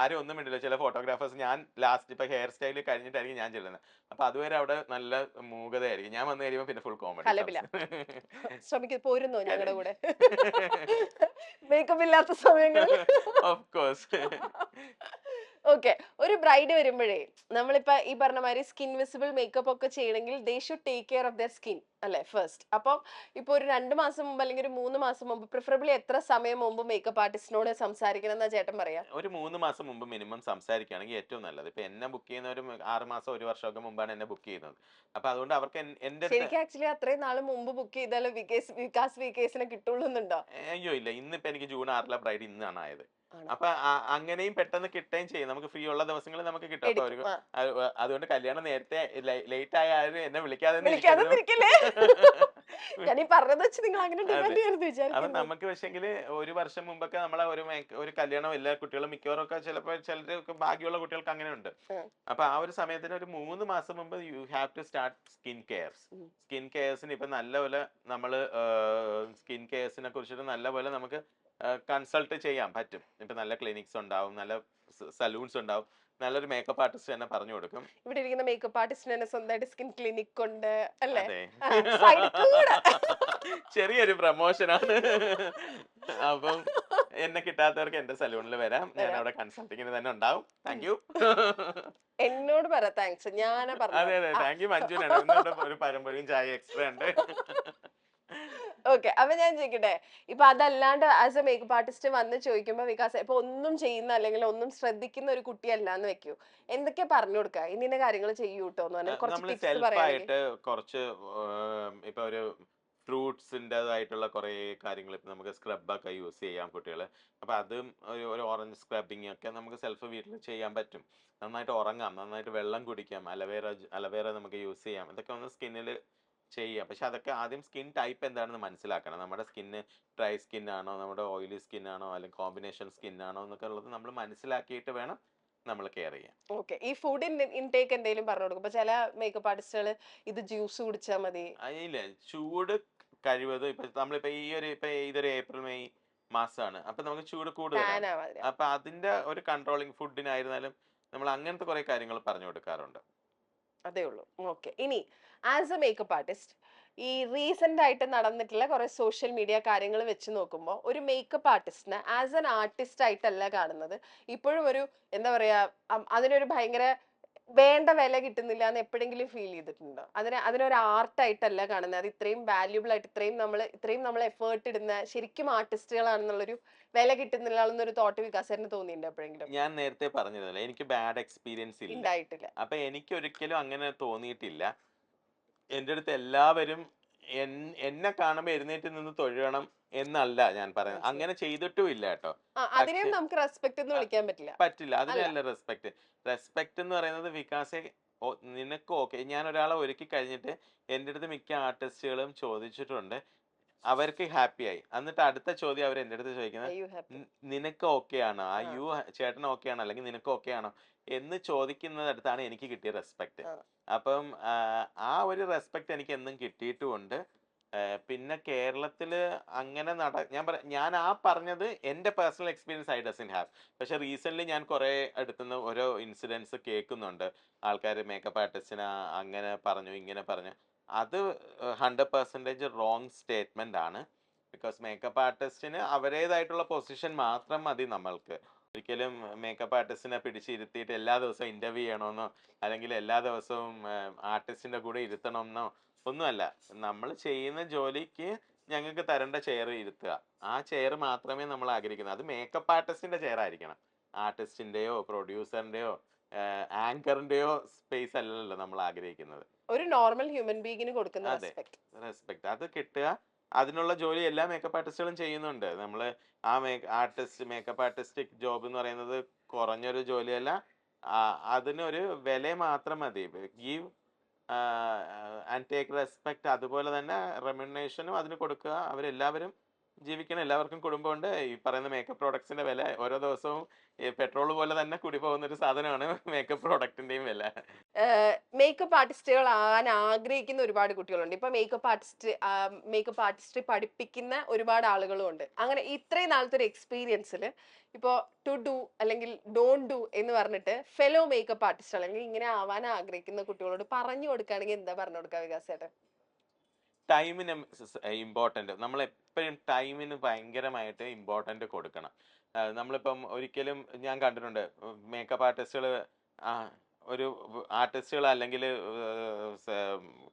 ആരും ഒന്നും മിണ്ടില്ല. ചില ഫോട്ടോഗ്രാഫേഴ്സ് ഞാൻ ലാസ്റ്റ് ഇപ്പൊ ഹെയർ സ്റ്റൈൽ കഴിഞ്ഞിട്ടായിരിക്കും ഞാൻ ചെല്ലുന്നത്. അപ്പൊ അതുവരെ അവിടെ നല്ല മൂകതയായിരിക്കും. ഞാൻ വന്നു കഴിയുമ്പോൾ പിന്നെ ഫുൾ കലപില. കോമഡി. ശ്രമിക്ക പോരുന്നോ ഞങ്ങളുടെ കൂടെ മേക്കപ്പ് ഇല്ലാത്ത സമയങ്ങളിൽ? Of course. ഓക്കെ, ഒരു ബ്രൈഡ് വരുമ്പോഴേ നമ്മളിപ്പോ ഈ പറഞ്ഞ മാതിരി സ്കിൻ വിസിബിൾ മേക്കപ്പ് ഒക്കെ ചെയ്യണമെങ്കിൽ they should take care of there skin അല്ലെ ഫസ്റ്റ്. അപ്പം ഇപ്പൊ ഒരു 2 മാസം മുമ്പ് അല്ലെങ്കിൽ ഒരു 3 മാസം മുമ്പ്, പ്രിഫറബിളി എത്ര സമയം മുമ്പ് മേക്കപ്പ് ആർട്ടിസ്റ്റിനോട് സംസാരിക്കണം എന്നാ ചേട്ടൻ പറയാ? ഒരു 3 മാസം മുമ്പ് മിനിമം സംസാരിക്കുകയാണെങ്കിൽ ഏറ്റവും നല്ലത്. ഇപ്പൊ എന്നെ ബുക്ക് ചെയ്യുന്ന ഒരു 6 മാസം 1 വർഷമൊക്കെ മുമ്പാണ് എന്നെ ബുക്ക് ചെയ്യുന്നത്. അപ്പൊ അതുകൊണ്ട് അവർക്ക് എന്റെ അടുത്ത് ശരിക്കും ആക്ച്വലി അത്രയും നാള് മുമ്പ് ബുക്ക് ചെയ്താലേ വികാസ് വികേസിനെ കിട്ടുള്ളൂ എന്നുണ്ടോ? അയ്യോ ഇല്ല, ഇന്നിപ്പോ എനിക്ക് ജൂൺ 6 ബ്രൈഡ് ഇന്നാണ് ആയത്. ആണോ? അപ്പൊ അങ്ങനെയും പെട്ടെന്ന് കിട്ടുകയും ചെയ്യും. നമുക്ക് ഫ്രീ ഉള്ള ദിവസങ്ങളിൽ നമുക്ക് കിട്ടും. അപ്പൊ എടുക്കും. അതുകൊണ്ട് കല്യാണം നേരത്തെ ലേറ്റ് ആയാലും എന്നെ വിളിക്കാതെ വിളിക്കാതെ ഇരിക്കല്ലേ? ഞാൻ ഈ പറഞ്ഞത് വെച്ച് നിങ്ങൾ അങ്ങനെ ഡിമാൻഡ് ചെയ്യരുത് അപ്പൊ വിചാരിക്കുന്നു. നമുക്ക് പക്ഷെങ്കിൽ 1 വർഷം മുമ്പൊക്കെ നമ്മളെ ഒരു കല്യാണം എല്ലാ കുട്ടികളും മിക്കവാറും ഒക്കെ ചിലപ്പോൾ ചിലർക്ക് ഭാഗ്യമുള്ള കുട്ടികൾക്ക് അങ്ങനെ ഉണ്ട്. അപ്പൊ ആ ഒരു സമയത്തിന് ഒരു 3 മാസം മുമ്പ് you have to start skin cares. Skin കെയർസിന് ഇപ്പൊ നല്ലപോലെ നമ്മള് സ്കിൻ കെയർസിനെ കുറിച്ചിട്ട് നല്ലപോലെ നമുക്ക് കൺസൾട്ട് ചെയ്യാൻ പറ്റും. ഇപ്പൊ നല്ല ക്ലിനിക്സ് ഉണ്ടാവും, നല്ല സലൂൺസ് ഉണ്ടാവും, നല്ലൊരു മേക്കപ്പ് ആർട്ടിസ്റ്റ് തന്നെ പറഞ്ഞു കൊടുക്കും. ഇവിടെ ഇരിക്കുന്ന മേക്കപ്പ് ആർട്ടിസ്റ്റിന് തന്നെ സ്വന്തമായിട്ട് സ്കിൻ ക്ലിനിക് ഉണ്ട് അല്ലേ? അതെ, സൈഡ് കൂടെ ചെറിയൊരു പ്രമോഷനാണ്. അപ്പം എന്നെ കിട്ടാത്തവർക്ക് എന്റെ സലൂണിൽ വരാം. ഞാൻ അവിടെ കൺസൾട്ടിങ്ങിന് തന്നെ ഉണ്ടാവും. Thank you. എന്നോട് പറ താങ്ക്സ്, ഞാനാ അതെ പറഞ്ഞു. അതെ, താങ്ക് യു മഞ്ജുനാണ്. ഇന്നിവിടെ ഒരു പരമ്പരയും ചായ എക്സ്ട്രാ ഉണ്ട്. ഓക്കെ, അപ്പൊ ഞാൻ ചോദിക്കട്ടെ, ഇപ്പൊ അതല്ലാണ്ട് ആസ് എ മേക്കപ്പ് ആർട്ടിസ്റ്റ് വന്ന് ചോദിക്കുമ്പോ വികാസ് ഇപ്പൊ ഒന്നും ചെയ്യുന്ന അല്ലെങ്കിൽ ഒന്നും ശ്രദ്ധിക്കുന്ന ഒരു കുട്ടിയല്ല എന്ന് വെക്കൂ, എന്തൊക്കെ പറഞ്ഞു കൊടുക്ക? ഇന്ന കാര്യങ്ങൾ ചെയ്യൂട്ടോ എന്ന് പറഞ്ഞാൽ കുറച്ച് നമ്മൾ ടിപ്സ് സെൽഫായിട്ട് പറയുകയാണെങ്കിൽ. കുറച്ച് ഇപ്പൊ ഒരു ഫ്രൂട്ട്സിൻ്റെതായിട്ടുള്ള കുറേ കാര്യങ്ങൾ ഇപ്പം നമുക്ക് സ്ക്രബൊക്കെ യൂസ് ചെയ്യാം കുട്ടികൾ. അപ്പോൾ അതും ഒരു ഓറഞ്ച് സ്ക്രബിങ് ഒക്കെ നമുക്ക് സെൽഫ് വീട്ടിൽ ചെയ്യാൻ പറ്റും. നന്നായിട്ട് ഉറങ്ങാം, നന്നായിട്ട് വെള്ളം കുടിക്കാം, അലവേറ നമുക്ക് യൂസ് ചെയ്യാം. ഇതൊക്കെ ഒന്ന് സ്കിന്നിൽ ചെയ്യാം. പക്ഷെ അതൊക്കെ ആദ്യം സ്കിൻ ടൈപ്പ് എന്താണെന്ന് മനസ്സിലാക്കണം. നമ്മുടെ സ്കിന്ന് ഡ്രൈ സ്കിൻ ആണോ, നമ്മുടെ ഓയിലി സ്കിൻ ആണോ, അല്ലെങ്കിൽ കോമ്പിനേഷൻ സ്കിൻ ആണോ എന്നൊക്കെ ഉള്ളത് നമ്മൾ മനസ്സിലാക്കിയിട്ട് വേണം നമ്മൾ കെയർ ചെയ്യാൻ. ഓക്കെ, ഈ ഫുഡ് ഇൻടേക്ക് എന്തെങ്കിലും പറഞ്ഞു കൊടുക്കും? ഇപ്പൊ ചില മേക്കപ്പ് ആർട്ടിസ്റ്റുകൾ ഇത് ജ്യൂസ് കുടിച്ചാൽ മതി. ഇല്ല, ചൂട് കഴിവതും ഇപ്പൊ നമ്മളിപ്പോ ഇതൊരു ഏപ്രിൽ മെയ് മാസമാണ്. അപ്പൊ നമുക്ക് ചൂട് കൂടുതലാണ്. ടാൻ ആവാതെ. അപ്പൊ അതിന്റെ ഒരു കൺട്രോളിങ് ഫുഡിനായിരുന്നാലും നമ്മൾ അങ്ങനത്തെ കുറെ കാര്യങ്ങൾ പറഞ്ഞു കൊടുക്കാറുണ്ട്. അതേ ഉള്ളൂ. ഓക്കെ, ഇനി ആസ് എ മേക്കപ്പ് ആർട്ടിസ്റ്റ് ഈ റീസെന്റ് ആയിട്ട് നടന്നിട്ടുള്ള കുറെ സോഷ്യൽ മീഡിയ കാര്യങ്ങൾ വെച്ച് നോക്കുമ്പോൾ ഒരു മേക്കപ്പ് ആർട്ടിസ്റ്റിനെ ആസ് എൻ ആർട്ടിസ്റ്റ് ആയിട്ടല്ല കാണുന്നത്. ഇപ്പോഴും ഒരു എന്താ പറയാ, അതിനൊരു ഭയങ്കര വേണ്ട വില കിട്ടുന്നില്ല എന്ന് എപ്പോഴെങ്കിലും ഫീൽ ചെയ്തിട്ടുണ്ടോ? അതിനൊരു ആർട്ടായിട്ടല്ല കാണുന്നത്. അത് ഇത്രയും വാല്യൂബിൾ ആയിട്ട് ഇത്രയും നമ്മൾ എഫേർട്ട് ഇടുന്ന ശരിക്കും ആർട്ടിസ്റ്റുകളാണെന്നുള്ളൊരു വില കിട്ടുന്നില്ല എന്നൊരു തോട്ട് വികാസത്തിന് തോന്നിയിട്ടുണ്ടോ എപ്പോഴെങ്കിലും? ഞാൻ നേരത്തെ പറഞ്ഞിരുന്നല്ലോ, എനിക്ക് ബാഡ് എക്സ്പീരിയൻസ് ഇല്ല. ഉണ്ടായിട്ടില്ല. അപ്പൊ എനിക്ക് ഒരിക്കലും അങ്ങനെ തോന്നിയിട്ടില്ല. എൻ്റെ അടുത്ത് എല്ലാവരും എന്നെ കാണുമ്പോൾ എഴുന്നേറ്റ് നിന്ന് തൊഴണം എന്നല്ല ഞാൻ പറയുന്നത്. അങ്ങനെ ചെയ്തിട്ടും ഇല്ല കേട്ടോ. അതിനെയും നമുക്ക് റെസ്പെക്ട് എന്ന് വിളിക്കാൻ പറ്റില്ല. പറ്റില്ല, അതിനല്ല റെസ്പെക്ട്. റെസ്പെക്ട് എന്ന് പറയുന്നത് വികാസെ നിനക്ക് ഓക്കെ. ഞാൻ ഒരാളെ ഒരുക്കി കഴിഞ്ഞിട്ട് എൻ്റെ അടുത്ത് മിക്ക ആർട്ടിസ്റ്റുകളും ചോദിച്ചിട്ടുണ്ട്, അവർക്ക് ഹാപ്പി ആയി. എന്നിട്ട് അടുത്ത ചോദ്യം അവർ എൻ്റെ അടുത്ത് ചോദിക്കുന്നത്, നിനക്ക് ഓക്കെ ആണോ, ചേട്ടൻ ഓക്കെ ആണോ, അല്ലെങ്കിൽ നിനക്ക് ഓക്കെ ആണോ എന്ന് ചോദിക്കുന്നതടുത്താണ് എനിക്ക് കിട്ടിയ റെസ്പെക്ട്. അപ്പം ആ ഒരു റെസ്പെക്ട് എനിക്ക് എന്നും കിട്ടിയിട്ടുമുണ്ട്. പിന്നെ കേരളത്തില് അങ്ങനെ ഞാൻ പറഞ്ഞത് എൻ്റെ personal experience I doesn't have. പക്ഷെ റീസെന്റ് ഞാൻ കുറെ അടുത്തുനിന്ന് ഓരോ ഇൻസിഡൻസ് കേൾക്കുന്നുണ്ട്. ആൾക്കാർ മേക്കപ്പ് ആർട്ടിസ്റ്റിന് അങ്ങനെ പറഞ്ഞു ഇങ്ങനെ പറഞ്ഞു. അത് 100% റോങ് സ്റ്റേറ്റ്മെന്റ് ആണ്. ബിക്കോസ് മേക്കപ്പ് ആർട്ടിസ്റ്റിന് അവരേതായിട്ടുള്ള പൊസിഷൻ മാത്രം മതി നമ്മൾക്ക്. ഒരിക്കലും മേക്കപ്പ് ആർട്ടിസ്റ്റിനെ പിടിച്ചിരുത്തിയിട്ട് എല്ലാ ദിവസവും ഇന്റർവ്യൂ ചെയ്യണമെന്നോ അല്ലെങ്കിൽ എല്ലാ ദിവസവും ആർട്ടിസ്റ്റിന്റെ കൂടെ ഇരുത്തണമെന്നോ ഒന്നുമല്ല. നമ്മൾ ചെയ്യുന്ന ജോലിക്ക് ഞങ്ങൾക്ക് തരേണ്ട ചെയർ ഇരുത്തുക. ആ ചെയർ മാത്രമേ നമ്മൾ ആഗ്രഹിക്കുന്നു. അത് മേക്കപ്പ് ആർട്ടിസ്റ്റിന്റെ ചെയർ ആയിരിക്കണം. ആർട്ടിസ്റ്റിന്റെയോ പ്രൊഡ്യൂസറിന്റെയോ ആങ്കറിന്റെയോ സ്പേസ് അല്ലല്ലോ നമ്മൾ ആഗ്രഹിക്കുന്നത്. ഒരു നോർമൽ ഹ്യൂമൻ ബീയിങ്ങിന് കൊടുക്കുന്ന അതെ, റെസ്പെക്ട്. റെസ്പെക്ട് അത് കിട്ടുക. അതിനുള്ള ജോലി എല്ലാ മേക്കപ്പ് ആർട്ടിസ്റ്റുകളും ചെയ്യുന്നുണ്ട്. നമ്മള് ആ മേക്കപ്പ് ആർട്ടിസ്റ്റിക് ജോബ് എന്ന് പറയുന്നത് കുറഞ്ഞൊരു ജോലിയല്ല. അതിനൊരു വില മാത്രം മതി. Give and take respect. അതുപോലെ തന്നെ റെമ്യൂണറേഷനും അതിന് കൊടുക്കുക. അവരെല്ലാവരും ജീവിക്കണം. എല്ലാവർക്കും കുടുംബമുണ്ട്. ഈ പറയുന്ന മേക്കപ്പ് പ്രോഡക്ട്സിന്റെ വില ഓരോ ദിവസവും പെട്രോൾ പോലെ തന്നെ കൂടി പോകുന്ന ഒരു സാധനമാണ് മേക്കപ്പ് പ്രോഡക്റ്റിന്റെയും വില. മേക്കപ്പ് ആർട്ടിസ്റ്റുകൾ ആവാൻ ആഗ്രഹിക്കുന്ന ഒരുപാട് കുട്ടികളുണ്ട്. ഇപ്പൊ മേക്കപ്പ് ആർട്ടിസ്റ്റ് പഠിപ്പിക്കുന്ന ഒരുപാട് ആളുകളും ഉണ്ട്. അങ്ങനെ ഇത്രയും നാളത്തെ ഒരു എക്സ്പീരിയൻസിൽ ഇപ്പോ ടു ഡു അല്ലെങ്കിൽ ഡോണ്ട് ഡു എന്ന് പറഞ്ഞിട്ട് ഫെലോ മേക്കപ്പ് ആർട്ടിസ്റ്റ് അല്ലെങ്കിൽ ഇങ്ങനെ ആവാൻ ആഗ്രഹിക്കുന്ന കുട്ടികളോട് പറഞ്ഞു കൊടുക്കുകയാണെങ്കിൽ എന്താ പറഞ്ഞു കൊടുക്കുക വികാസ് ചേട്ടൻ? ടൈമിന് ഇമ്പോർട്ടൻ്റ്. നമ്മൾ എപ്പോഴും ടൈമിന് ഭയങ്കരമായിട്ട് ഇമ്പോർട്ടൻ്റ് കൊടുക്കണം. നമ്മളിപ്പം ഒരിക്കലും ഞാൻ കണ്ടിട്ടുണ്ട് മേക്കപ്പ് ആർട്ടിസ്റ്റുകൾ, ഒരു ആർട്ടിസ്റ്റുകൾ അല്ലെങ്കിൽ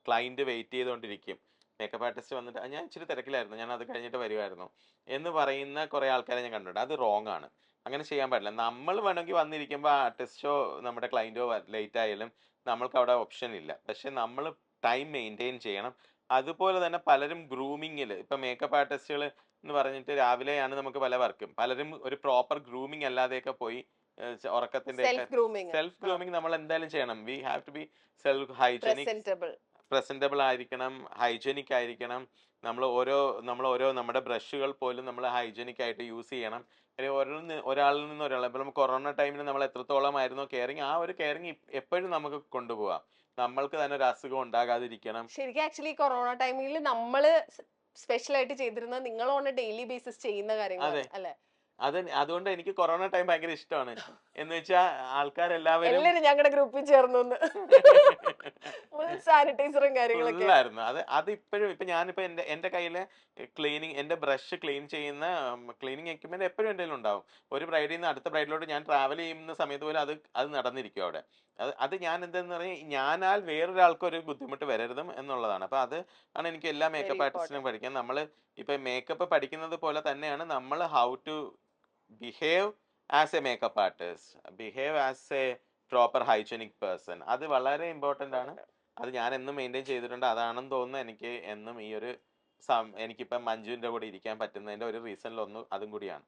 ക്ലൈൻറ്റ് വെയിറ്റ് ചെയ്തുകൊണ്ടിരിക്കും. മേക്കപ്പ് ആർട്ടിസ്റ്റ് വന്നിട്ട് ഞാൻ ഇച്ചിരി തിരക്കിലായിരുന്നു, ഞാൻ അത് കഴിഞ്ഞിട്ട് വരുമായിരുന്നു എന്ന് പറയുന്ന കുറേ ആൾക്കാരെ ഞാൻ കണ്ടിട്ടുണ്ട്. അത് റോങ് ആണ്. അങ്ങനെ ചെയ്യാൻ പാടില്ല. നമ്മൾ വേണമെങ്കിൽ വന്നിരിക്കുമ്പോൾ ആർട്ടിസ്റ്റോ നമ്മുടെ ക്ലൈൻറ്റോ ലേറ്റ് ആയാലും നമ്മൾക്ക് അവിടെ ഓപ്ഷൻ ഇല്ല. പക്ഷെ നമ്മൾ ടൈം മെയിൻറ്റെയിൻ ചെയ്യണം. അതുപോലെ തന്നെ പലരും ഗ്രൂമിങ്ങിൽ, ഇപ്പം മേക്കപ്പ് ആർട്ടിസ്റ്റുകൾ എന്ന് പറഞ്ഞിട്ട് രാവിലെയാണ് നമുക്ക് പല വർക്കും, പലരും ഒരു പ്രോപ്പർ ഗ്രൂമിങ് അല്ലാതെയൊക്കെ പോയി ഉറക്കത്തിന്റെ സെൽഫ് ഗ്രൂമിങ്, സെൽഫ് ഗ്രൂമിങ് നമ്മൾ എന്തായാലും ചെയ്യണം. We have to be self hygienic, presentable. Presentable ആയിരിക്കണം, ഹൈജനിക് ആയിരിക്കണം. നമ്മൾ ഓരോ നമ്മുടെ ബ്രഷുകൾ പോലും നമ്മൾ ഹൈജനിക് ആയിട്ട് യൂസ് ചെയ്യണം. ഒരാളിൽ നിന്ന് ഒരാൾ, ഇപ്പം നമ്മൾ കൊറോണ ടൈമിൽ നമ്മൾ എത്രത്തോളം ആയിരുന്നു കെയറിങ്, ആ ഒരു കെയറിങ് എപ്പോഴും നമുക്ക് കൊണ്ടുപോകാം. നമ്മൾക്ക് തന്നെ ഒരു അസുഖം ഉണ്ടാകാതിരിക്കണം. ശരിക്കും ആക്ച്വലി കൊറോണ ടൈമിൽ നമ്മള് സ്പെഷ്യൽ ആയിട്ട് ചെയ്തിരുന്നത് നിങ്ങൾ ഓൺ ഡെയിലി ബേസിസ് ചെയ്യുന്ന കാര്യങ്ങളാണ് അല്ലെ? അതുകൊണ്ട് എനിക്ക് കൊറോണ ടൈം ഭയങ്കര ഇഷ്ടമാണ്. എന്ന് വെച്ചാൽ ആൾക്കാരെല്ലാവരും എല്ലാരും ഞങ്ങളുടെ ഗ്രൂപ്പിൽ ചേർന്നു സാനിറ്റൈസറും കാര്യങ്ങളൊക്കെ ഫുള്ളായിരുന്നു. അത് ഇപ്പോഴും ഇപ്പൊ ഞാനിപ്പോ എന്റെ കയ്യില് ക്ലീനിങ്, എന്റെ ബ്രഷ് ക്ലീൻ ചെയ്യുന്ന ക്ലീനിങ് എക്യുപ്മെന്റ് എപ്പോഴും എൻ്റെ കയ്യിൽ ഉണ്ടാവും. ഒരു ബ്രൈഡിൽ നിന്ന് അടുത്ത ബ്രൈഡിലോട്ട് ഞാൻ ട്രാവൽ ചെയ്യുന്ന സമയത്ത് പോലും അത് നടന്നിരിക്കും അവിടെ. അത് ഞാൻ എന്തെന്ന് പറഞ്ഞാൽ ഞാനാൽ വേറൊരാൾക്കും ഒരു ബുദ്ധിമുട്ട് വരരുതും എന്നുള്ളതാണ്. അപ്പൊ അത് ആണ് എനിക്ക് എല്ലാ മേക്കപ്പ് ആർട്ടിസ്റ്റിനും പഠിക്കാൻ. നമ്മൾ ഇപ്പൊ മേക്കപ്പ് പഠിക്കുന്നത് പോലെ തന്നെയാണ് നമ്മൾ how to behave as a makeup artist, behave as a proper hygienic person. അത് വളരെ ഇമ്പോർട്ടൻ്റ് ആണ്. അത് ഞാൻ എന്നും മെയിൻറ്റെയിൻ ചെയ്തിട്ടുണ്ട്. അതാണെന്ന് തോന്നുന്നു എനിക്ക് എന്നും ഈ ഒരു എനിക്കിപ്പം മഞ്ജുവിൻ്റെ കൂടെ ഇരിക്കാൻ പറ്റുന്നതിൻ്റെ ഒരു റീസണിലൊന്നും അതും കൂടിയാണ്.